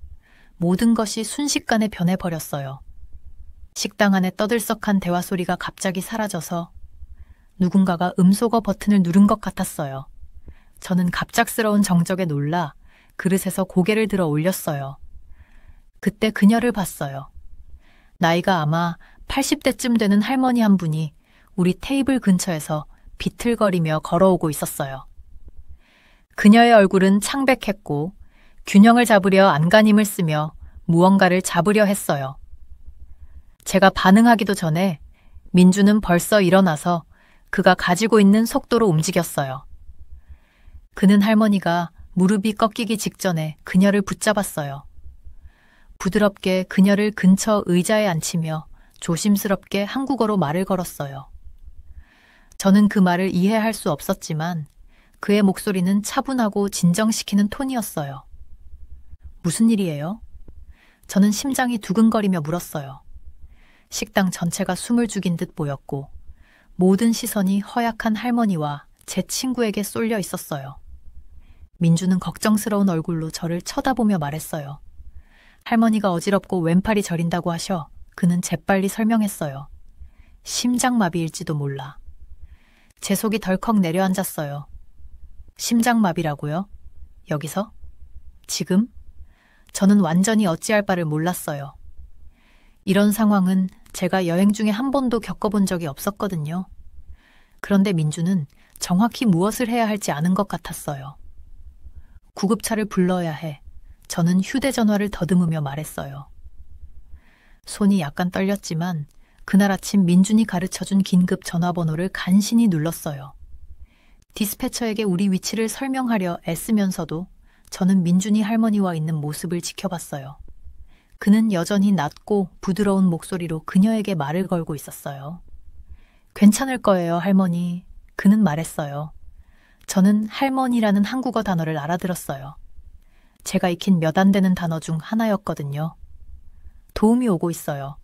모든 것이 순식간에 변해버렸어요. 식당 안에 떠들썩한 대화 소리가 갑자기 사라져서 누군가가 음소거 버튼을 누른 것 같았어요. 저는 갑작스러운 정적에 놀라 그릇에서 고개를 들어 올렸어요. 그때 그녀를 봤어요. 나이가 아마 80대쯤 되는 할머니 한 분이 우리 테이블 근처에서 비틀거리며 걸어오고 있었어요. 그녀의 얼굴은 창백했고 균형을 잡으려 안간힘을 쓰며 무언가를 잡으려 했어요. 제가 반응하기도 전에 민주는 벌써 일어나서 그가 가지고 있는 속도로 움직였어요. 그는 할머니가 무릎이 꺾이기 직전에 그녀를 붙잡았어요. 부드럽게 그녀를 근처 의자에 앉히며 조심스럽게 한국어로 말을 걸었어요. 저는 그 말을 이해할 수 없었지만 그의 목소리는 차분하고 진정시키는 톤이었어요. 무슨 일이에요? 저는 심장이 두근거리며 물었어요. 식당 전체가 숨을 죽인 듯 보였고 모든 시선이 허약한 할머니와 제 친구에게 쏠려 있었어요. 민주는 걱정스러운 얼굴로 저를 쳐다보며 말했어요. 할머니가 어지럽고 왼팔이 저린다고 하셔 그는 재빨리 설명했어요. 심장마비일지도 몰라. 제 속이 덜컥 내려앉았어요. 심장마비라고요? 여기서? 지금? 저는 완전히 어찌할 바를 몰랐어요. 이런 상황은 제가 여행 중에 한 번도 겪어본 적이 없었거든요. 그런데 민주는 정확히 무엇을 해야 할지 아는 것 같았어요. 구급차를 불러야 해. 저는 휴대전화를 더듬으며 말했어요. 손이 약간 떨렸지만 그날 아침 민준이 가르쳐준 긴급 전화번호를 간신히 눌렀어요. 디스패처에게 우리 위치를 설명하려 애쓰면서도 저는 민준이 할머니와 있는 모습을 지켜봤어요. 그는 여전히 낮고 부드러운 목소리로 그녀에게 말을 걸고 있었어요. 괜찮을 거예요, 할머니. 그는 말했어요. 저는 할머니라는 한국어 단어를 알아들었어요. 제가 익힌 몇 안 되는 단어 중 하나였거든요. 도움이 오고 있어요.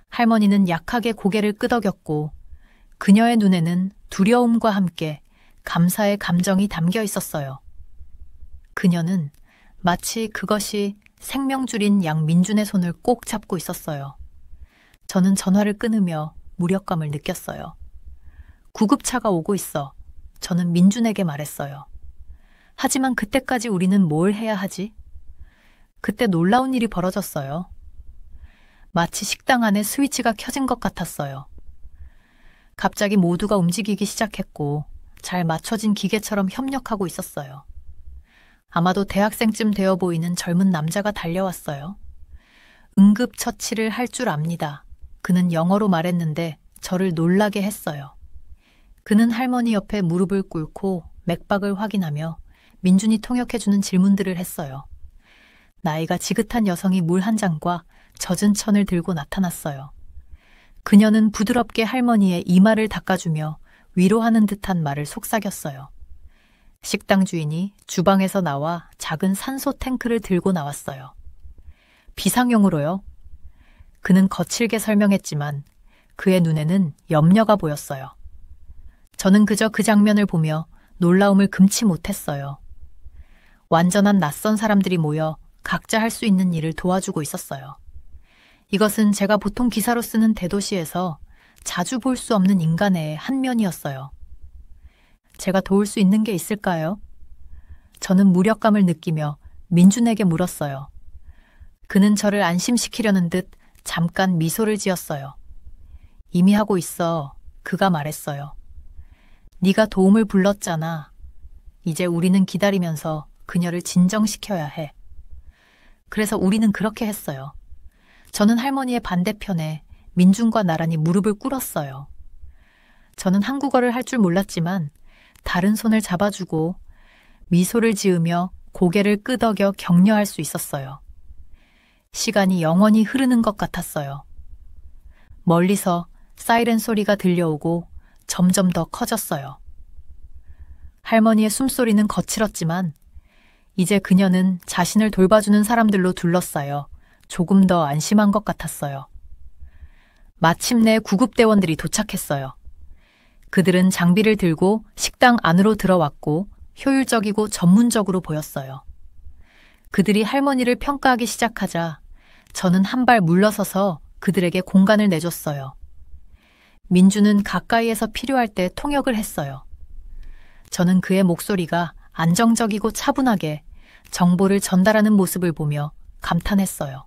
할머니는 약하게 고개를 끄덕였고 그녀의 눈에는 두려움과 함께 감사의 감정이 담겨 있었어요. 그녀는 마치 그것이 생명줄인 양민준의 손을 꼭 잡고 있었어요. 저는 전화를 끊으며 무력감을 느꼈어요. 구급차가 오고 있어. 저는 민준에게 말했어요. 하지만 그때까지 우리는 뭘 해야 하지? 그때 놀라운 일이 벌어졌어요. 마치 식당 안에 스위치가 켜진 것 같았어요. 갑자기 모두가 움직이기 시작했고 잘 맞춰진 기계처럼 협력하고 있었어요. 아마도 대학생쯤 되어 보이는 젊은 남자가 달려왔어요. 응급처치를 할 줄 압니다. 그는 영어로 말했는데 저를 놀라게 했어요. 그는 할머니 옆에 무릎을 꿇고 맥박을 확인하며 민준이 통역해주는 질문들을 했어요. 나이가 지긋한 여성이 물 한 잔과 젖은 천을 들고 나타났어요. 그녀는 부드럽게 할머니의 이마를 닦아주며 위로하는 듯한 말을 속삭였어요. 식당 주인이 주방에서 나와 작은 산소 탱크를 들고 나왔어요. 비상용으로요? 그는 거칠게 설명했지만 그의 눈에는 염려가 보였어요. 저는 그저 그 장면을 보며 놀라움을 금치 못했어요. 완전한 낯선 사람들이 모여 각자 할 수 있는 일을 도와주고 있었어요. 이것은 제가 보통 기사로 쓰는 대도시에서 자주 볼 수 없는 인간의 한 면이었어요. 제가 도울 수 있는 게 있을까요? 저는 무력감을 느끼며 민준에게 물었어요. 그는 저를 안심시키려는 듯 잠깐 미소를 지었어요. 이미 하고 있어. 그가 말했어요. 네가 도움을 불렀잖아. 이제 우리는 기다리면서 그녀를 진정시켜야 해. 그래서 우리는 그렇게 했어요. 저는 할머니의 반대편에 민준과 나란히 무릎을 꿇었어요. 저는 한국어를 할 줄 몰랐지만 다른 손을 잡아주고 미소를 지으며 고개를 끄덕여 격려할 수 있었어요. 시간이 영원히 흐르는 것 같았어요. 멀리서 사이렌 소리가 들려오고 점점 더 커졌어요. 할머니의 숨소리는 거칠었지만 이제 그녀는 자신을 돌봐주는 사람들로 둘러싸여 조금 더 안심한 것 같았어요. 마침내 구급대원들이 도착했어요. 그들은 장비를 들고 식당 안으로 들어왔고 효율적이고 전문적으로 보였어요. 그들이 할머니를 평가하기 시작하자 저는 한 발 물러서서 그들에게 공간을 내줬어요. 민주는 가까이에서 필요할 때 통역을 했어요. 저는 그의 목소리가 안정적이고 차분하게 정보를 전달하는 모습을 보며 감탄했어요.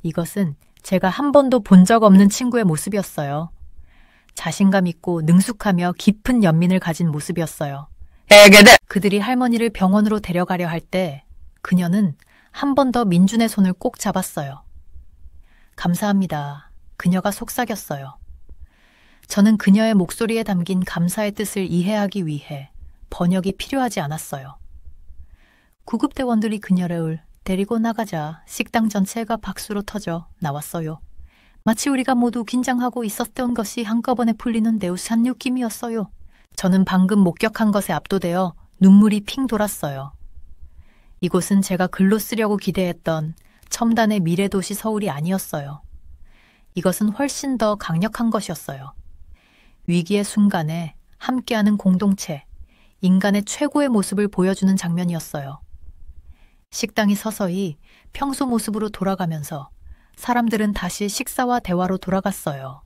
이것은 제가 한 번도 본 적 없는 친구의 모습이었어요. 자신감 있고 능숙하며 깊은 연민을 가진 모습이었어요. 그들이 할머니를 병원으로 데려가려 할 때 그녀는 한 번 더 민준의 손을 꼭 잡았어요. 감사합니다. 그녀가 속삭였어요. 저는 그녀의 목소리에 담긴 감사의 뜻을 이해하기 위해 번역이 필요하지 않았어요. 구급대원들이 그녀를 데리고 나가자 식당 전체가 박수로 터져 나왔어요. 마치 우리가 모두 긴장하고 있었던 것이 한꺼번에 풀리는 느우스한 느낌이었어요. 저는 방금 목격한 것에 압도되어 눈물이 핑 돌았어요. 이곳은 제가 글로 쓰려고 기대했던 첨단의 미래도시 서울이 아니었어요. 이것은 훨씬 더 강력한 것이었어요. 위기의 순간에 함께하는 공동체, 인간의 최고의 모습을 보여주는 장면이었어요. 식당이 서서히 평소 모습으로 돌아가면서 사람들은 다시 식사와 대화로 돌아갔어요.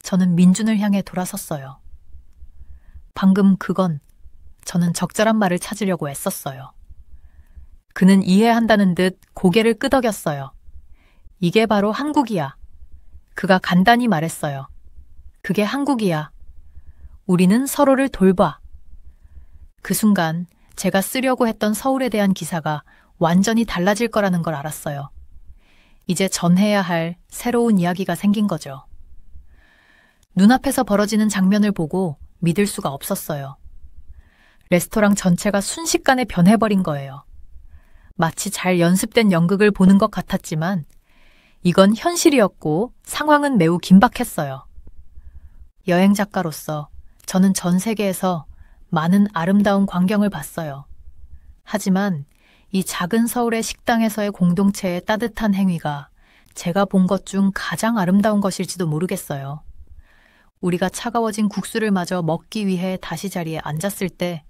저는 민준을 향해 돌아섰어요. 방금 그건 저는 적절한 말을 찾으려고 애썼어요. 그는 이해한다는 듯 고개를 끄덕였어요. 이게 바로 한국이야. 그가 간단히 말했어요. 그게 한국이야. 우리는 서로를 돌봐. 그 순간 제가 쓰려고 했던 서울에 대한 기사가 완전히 달라질 거라는 걸 알았어요. 이제 전해야 할 새로운 이야기가 생긴 거죠. 눈앞에서 벌어지는 장면을 보고 믿을 수가 없었어요. 레스토랑 전체가 순식간에 변해버린 거예요. 마치 잘 연습된 연극을 보는 것 같았지만 이건 현실이었고 상황은 매우 긴박했어요. 여행 작가로서 저는 전 세계에서 많은 아름다운 광경을 봤어요. 하지만 이 작은 서울의 식당에서의 공동체의 따뜻한 행위가 제가 본 것 중 가장 아름다운 것일지도 모르겠어요. 우리가 차가워진 국수를 마저 먹기 위해 다시 자리에 앉았을 때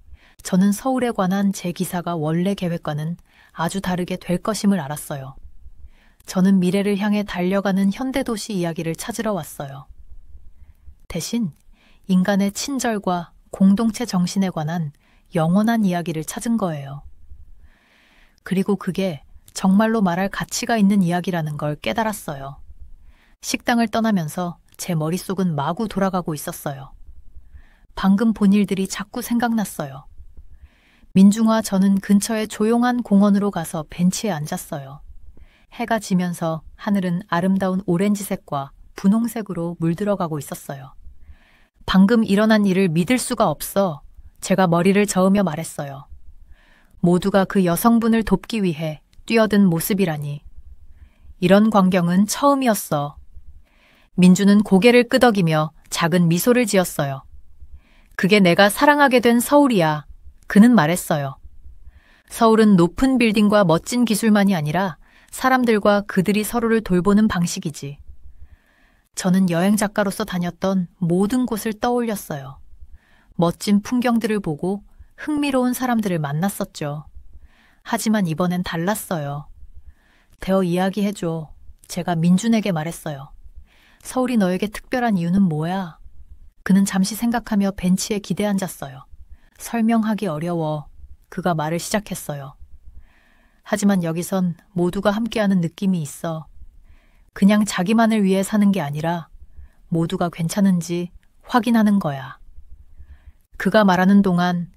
저는 서울에 관한 제 기사가 원래 계획과는 아주 다르게 될 것임을 알았어요. 저는 미래를 향해 달려가는 현대도시 이야기를 찾으러 왔어요. 대신 인간의 친절과 공동체 정신에 관한 영원한 이야기를 찾은 거예요. 그리고 그게 정말로 말할 가치가 있는 이야기라는 걸 깨달았어요. 식당을 떠나면서 제 머릿속은 마구 돌아가고 있었어요. 방금 본 일들이 자꾸 생각났어요. 민중과 저는 근처의 조용한 공원으로 가서 벤치에 앉았어요. 해가 지면서 하늘은 아름다운 오렌지색과 분홍색으로 물들어가고 있었어요. 방금 일어난 일을 믿을 수가 없어 제가 머리를 저으며 말했어요. 모두가 그 여성분을 돕기 위해 뛰어든 모습이라니. 이런 광경은 처음이었어. 민주는 고개를 끄덕이며 작은 미소를 지었어요. 그게 내가 사랑하게 된 서울이야. 그는 말했어요. 서울은 높은 빌딩과 멋진 기술만이 아니라 사람들과 그들이 서로를 돌보는 방식이지. 저는 여행 작가로서 다녔던 모든 곳을 떠올렸어요. 멋진 풍경들을 보고 흥미로운 사람들을 만났었죠. 하지만 이번엔 달랐어요. 대어 이야기해줘. 제가 민준에게 말했어요. 서울이 너에게 특별한 이유는 뭐야? 그는 잠시 생각하며 벤치에 기대 앉았어요. 설명하기 어려워. 그가 말을 시작했어요. 하지만 여기선 모두가 함께하는 느낌이 있어. 그냥 자기만을 위해 사는 게 아니라 모두가 괜찮은지 확인하는 거야. 그가 말하는 동안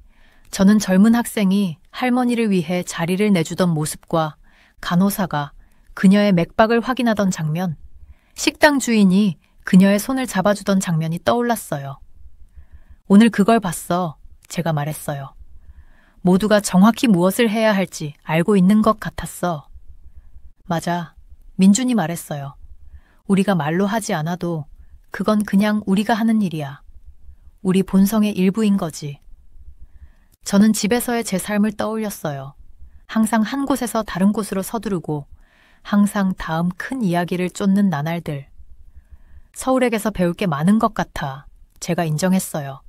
저는 젊은 학생이 할머니를 위해 자리를 내주던 모습과 간호사가 그녀의 맥박을 확인하던 장면, 식당 주인이 그녀의 손을 잡아주던 장면이 떠올랐어요. 오늘 그걸 봤어. 제가 말했어요. 모두가 정확히 무엇을 해야 할지 알고 있는 것 같았어. 맞아. 민준이 말했어요. 우리가 말로 하지 않아도 그건 그냥 우리가 하는 일이야. 우리 본성의 일부인 거지. 저는 집에서의 제 삶을 떠올렸어요. 항상 한 곳에서 다른 곳으로 서두르고 항상 다음 큰 이야기를 쫓는 나날들. 서울에게서 배울 게 많은 것 같아. 제가 인정했어요.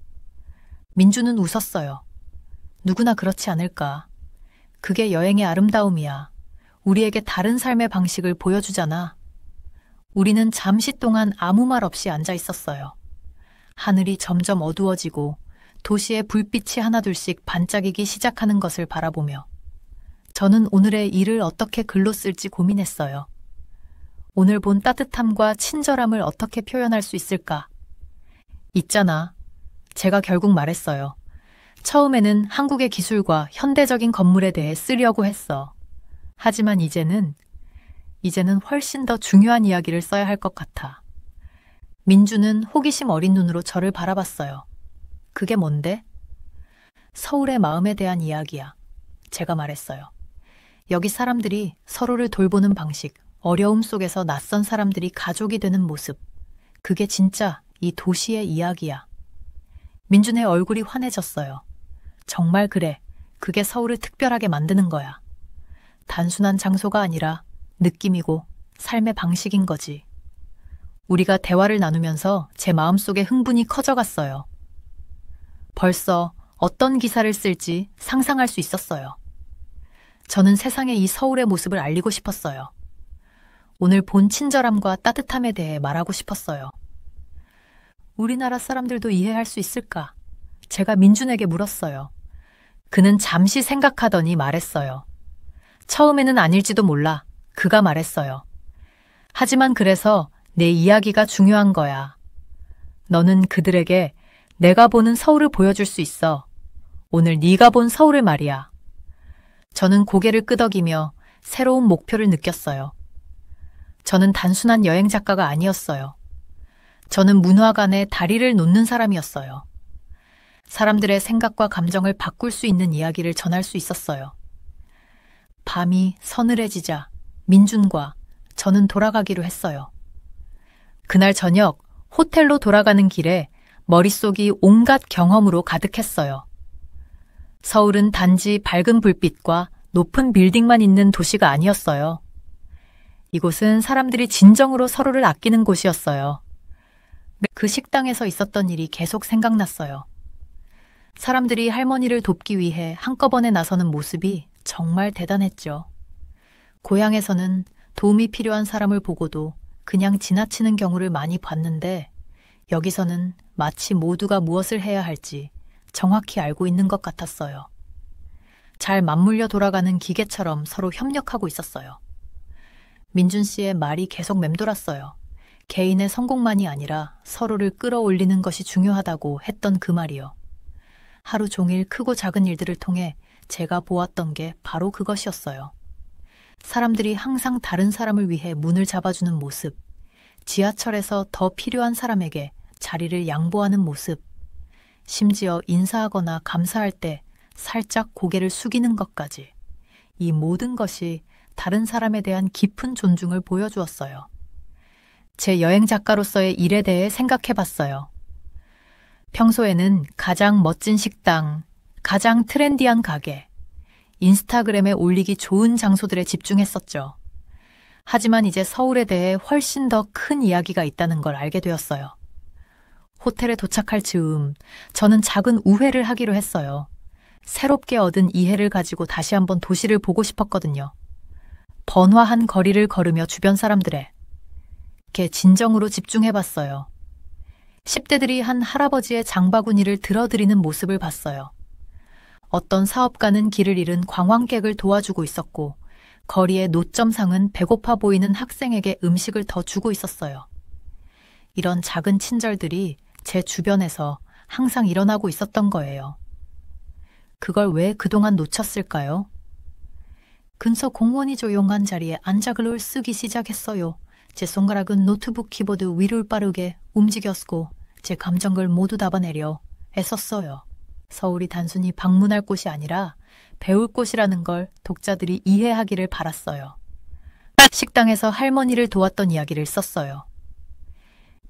민주는 웃었어요. 누구나 그렇지 않을까. 그게 여행의 아름다움이야. 우리에게 다른 삶의 방식을 보여주잖아. 우리는 잠시 동안 아무 말 없이 앉아 있었어요. 하늘이 점점 어두워지고 도시의 불빛이 하나둘씩 반짝이기 시작하는 것을 바라보며 저는 오늘의 일을 어떻게 글로 쓸지 고민했어요. 오늘 본 따뜻함과 친절함을 어떻게 표현할 수 있을까? 있잖아. 제가 결국 말했어요. 처음에는 한국의 기술과 현대적인 건물에 대해 쓰려고 했어. 하지만 이제는 훨씬 더 중요한 이야기를 써야 할 것 같아. 민주는 호기심 어린 눈으로 저를 바라봤어요. 그게 뭔데? 서울의 마음에 대한 이야기야. 제가 말했어요. 여기 사람들이 서로를 돌보는 방식, 어려움 속에서 낯선 사람들이 가족이 되는 모습. 그게 진짜 이 도시의 이야기야. 민준의 얼굴이 환해졌어요. 정말 그래. 그게 서울을 특별하게 만드는 거야. 단순한 장소가 아니라 느낌이고 삶의 방식인 거지. 우리가 대화를 나누면서 제 마음속에 흥분이 커져갔어요. 벌써 어떤 기사를 쓸지 상상할 수 있었어요. 저는 세상에 이 서울의 모습을 알리고 싶었어요. 오늘 본 친절함과 따뜻함에 대해 말하고 싶었어요. 우리나라 사람들도 이해할 수 있을까? 제가 민준에게 물었어요. 그는 잠시 생각하더니 말했어요. 처음에는 아닐지도 몰라. 그가 말했어요. 하지만 그래서 내 이야기가 중요한 거야. 너는 그들에게 내가 보는 서울을 보여줄 수 있어. 오늘 네가 본 서울을 말이야. 저는 고개를 끄덕이며 새로운 목표를 느꼈어요. 저는 단순한 여행 작가가 아니었어요. 저는 문화관에 다리를 놓는 사람이었어요. 사람들의 생각과 감정을 바꿀 수 있는 이야기를 전할 수 있었어요. 밤이 서늘해지자 민준과 저는 돌아가기로 했어요. 그날 저녁 호텔로 돌아가는 길에 머릿속이 온갖 경험으로 가득했어요. 서울은 단지 밝은 불빛과 높은 빌딩만 있는 도시가 아니었어요. 이곳은 사람들이 진정으로 서로를 아끼는 곳이었어요. 그 식당에서 있었던 일이 계속 생각났어요. 사람들이 할머니를 돕기 위해 한꺼번에 나서는 모습이 정말 대단했죠. 고향에서는 도움이 필요한 사람을 보고도 그냥 지나치는 경우를 많이 봤는데 여기서는 마치 모두가 무엇을 해야 할지 정확히 알고 있는 것 같았어요. 잘 맞물려 돌아가는 기계처럼 서로 협력하고 있었어요. 민준 씨의 말이 계속 맴돌았어요. 개인의 성공만이 아니라 서로를 끌어올리는 것이 중요하다고 했던 그 말이요. 하루 종일 크고 작은 일들을 통해 제가 보았던 게 바로 그것이었어요. 사람들이 항상 다른 사람을 위해 문을 잡아주는 모습, 지하철에서 더 필요한 사람에게 자리를 양보하는 모습, 심지어 인사하거나 감사할 때 살짝 고개를 숙이는 것까지. 이 모든 것이 다른 사람에 대한 깊은 존중을 보여주었어요. 제 여행 작가로서의 일에 대해 생각해 봤어요. 평소에는 가장 멋진 식당, 가장 트렌디한 가게, 인스타그램에 올리기 좋은 장소들에 집중했었죠. 하지만 이제 서울에 대해 훨씬 더 큰 이야기가 있다는 걸 알게 되었어요. 호텔에 도착할 즈음 저는 작은 우회를 하기로 했어요. 새롭게 얻은 이해를 가지고 다시 한번 도시를 보고 싶었거든요. 번화한 거리를 걸으며 주변 사람들에게 진정으로 집중해봤어요. 10대들이 한 할아버지의 장바구니를 들어드리는 모습을 봤어요. 어떤 사업가는 길을 잃은 관광객을 도와주고 있었고 거리의 노점상은 배고파 보이는 학생에게 음식을 더 주고 있었어요. 이런 작은 친절들이 제 주변에서 항상 일어나고 있었던 거예요. 그걸 왜 그동안 놓쳤을까요? 근처 공원이 조용한 자리에 앉아 글을 쓰기 시작했어요. 제 손가락은 노트북 키보드 위를 빠르게 움직였고 제 감정을 모두 담아내려 애썼어요. 서울이 단순히 방문할 곳이 아니라 배울 곳이라는 걸 독자들이 이해하기를 바랐어요. 식당에서 할머니를 도왔던 이야기를 썼어요.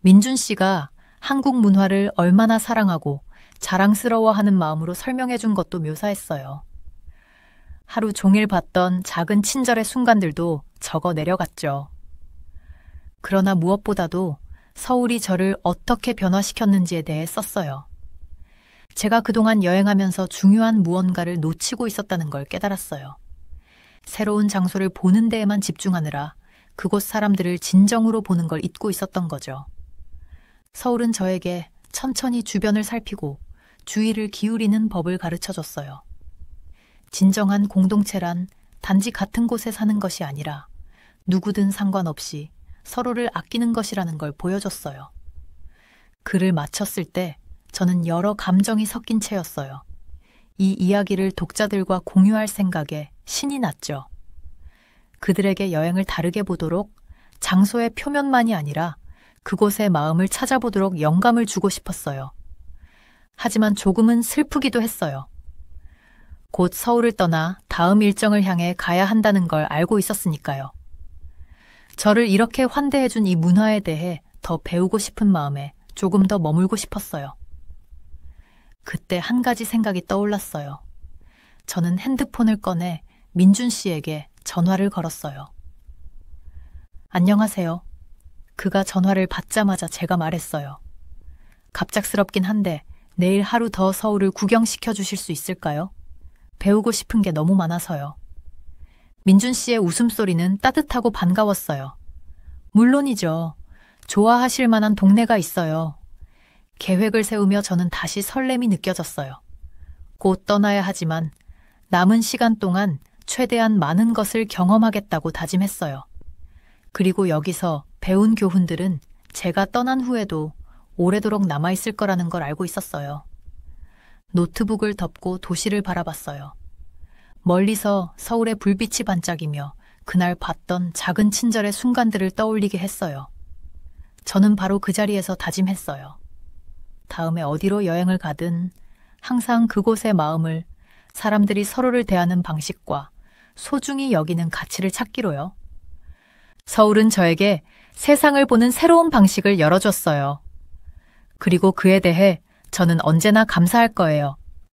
민준 씨가 한국 문화를 얼마나 사랑하고 자랑스러워하는 마음으로 설명해 준 것도 묘사했어요. 하루 종일 봤던 작은 친절의 순간들도 적어 내려갔죠. 그러나 무엇보다도 서울이 저를 어떻게 변화시켰는지에 대해 썼어요. 제가 그동안 여행하면서 중요한 무언가를 놓치고 있었다는 걸 깨달았어요. 새로운 장소를 보는 데에만 집중하느라 그곳 사람들을 진정으로 보는 걸 잊고 있었던 거죠. 서울은 저에게 천천히 주변을 살피고 주의를 기울이는 법을 가르쳐줬어요. 진정한 공동체란 단지 같은 곳에 사는 것이 아니라 누구든 상관없이 서로를 아끼는 것이라는 걸 보여줬어요. 글을 마쳤을 때 저는 여러 감정이 섞인 채였어요. 이 이야기를 독자들과 공유할 생각에 신이 났죠. 그들에게 여행을 다르게 보도록 장소의 표면만이 아니라 그곳의 마음을 찾아보도록 영감을 주고 싶었어요. 하지만 조금은 슬프기도 했어요. 곧 서울을 떠나 다음 일정을 향해 가야 한다는 걸 알고 있었으니까요. 저를 이렇게 환대해준 이 문화에 대해 더 배우고 싶은 마음에 조금 더 머물고 싶었어요. 그때 한 가지 생각이 떠올랐어요. 저는 핸드폰을 꺼내 민준 씨에게 전화를 걸었어요. 안녕하세요. 그가 전화를 받자마자 제가 말했어요. 갑작스럽긴 한데 내일 하루 더 서울을 구경시켜 주실 수 있을까요? 배우고 싶은 게 너무 많아서요. 민준 씨의 웃음소리는 따뜻하고 반가웠어요. 물론이죠. 좋아하실 만한 동네가 있어요. 계획을 세우며 저는 다시 설렘이 느껴졌어요. 곧 떠나야 하지만 남은 시간 동안 최대한 많은 것을 경험하겠다고 다짐했어요. 그리고 여기서 배운 교훈들은 제가 떠난 후에도 오래도록 남아있을 거라는 걸 알고 있었어요. 노트북을 덮고 도시를 바라봤어요. 멀리서 서울의 불빛이 반짝이며 그날 봤던 작은 친절의 순간들을 떠올리게 했어요. 저는 바로 그 자리에서 다짐했어요. 다음에 어디로 여행을 가든 항상 그곳의 마음을, 사람들이 서로를 대하는 방식과 소중히 여기는 가치를 찾기로요. 서울은 저에게 세상을 보는 새로운 방식을 열어줬어요. 그리고 그에 대해 저는 언제나 감사할 거예요.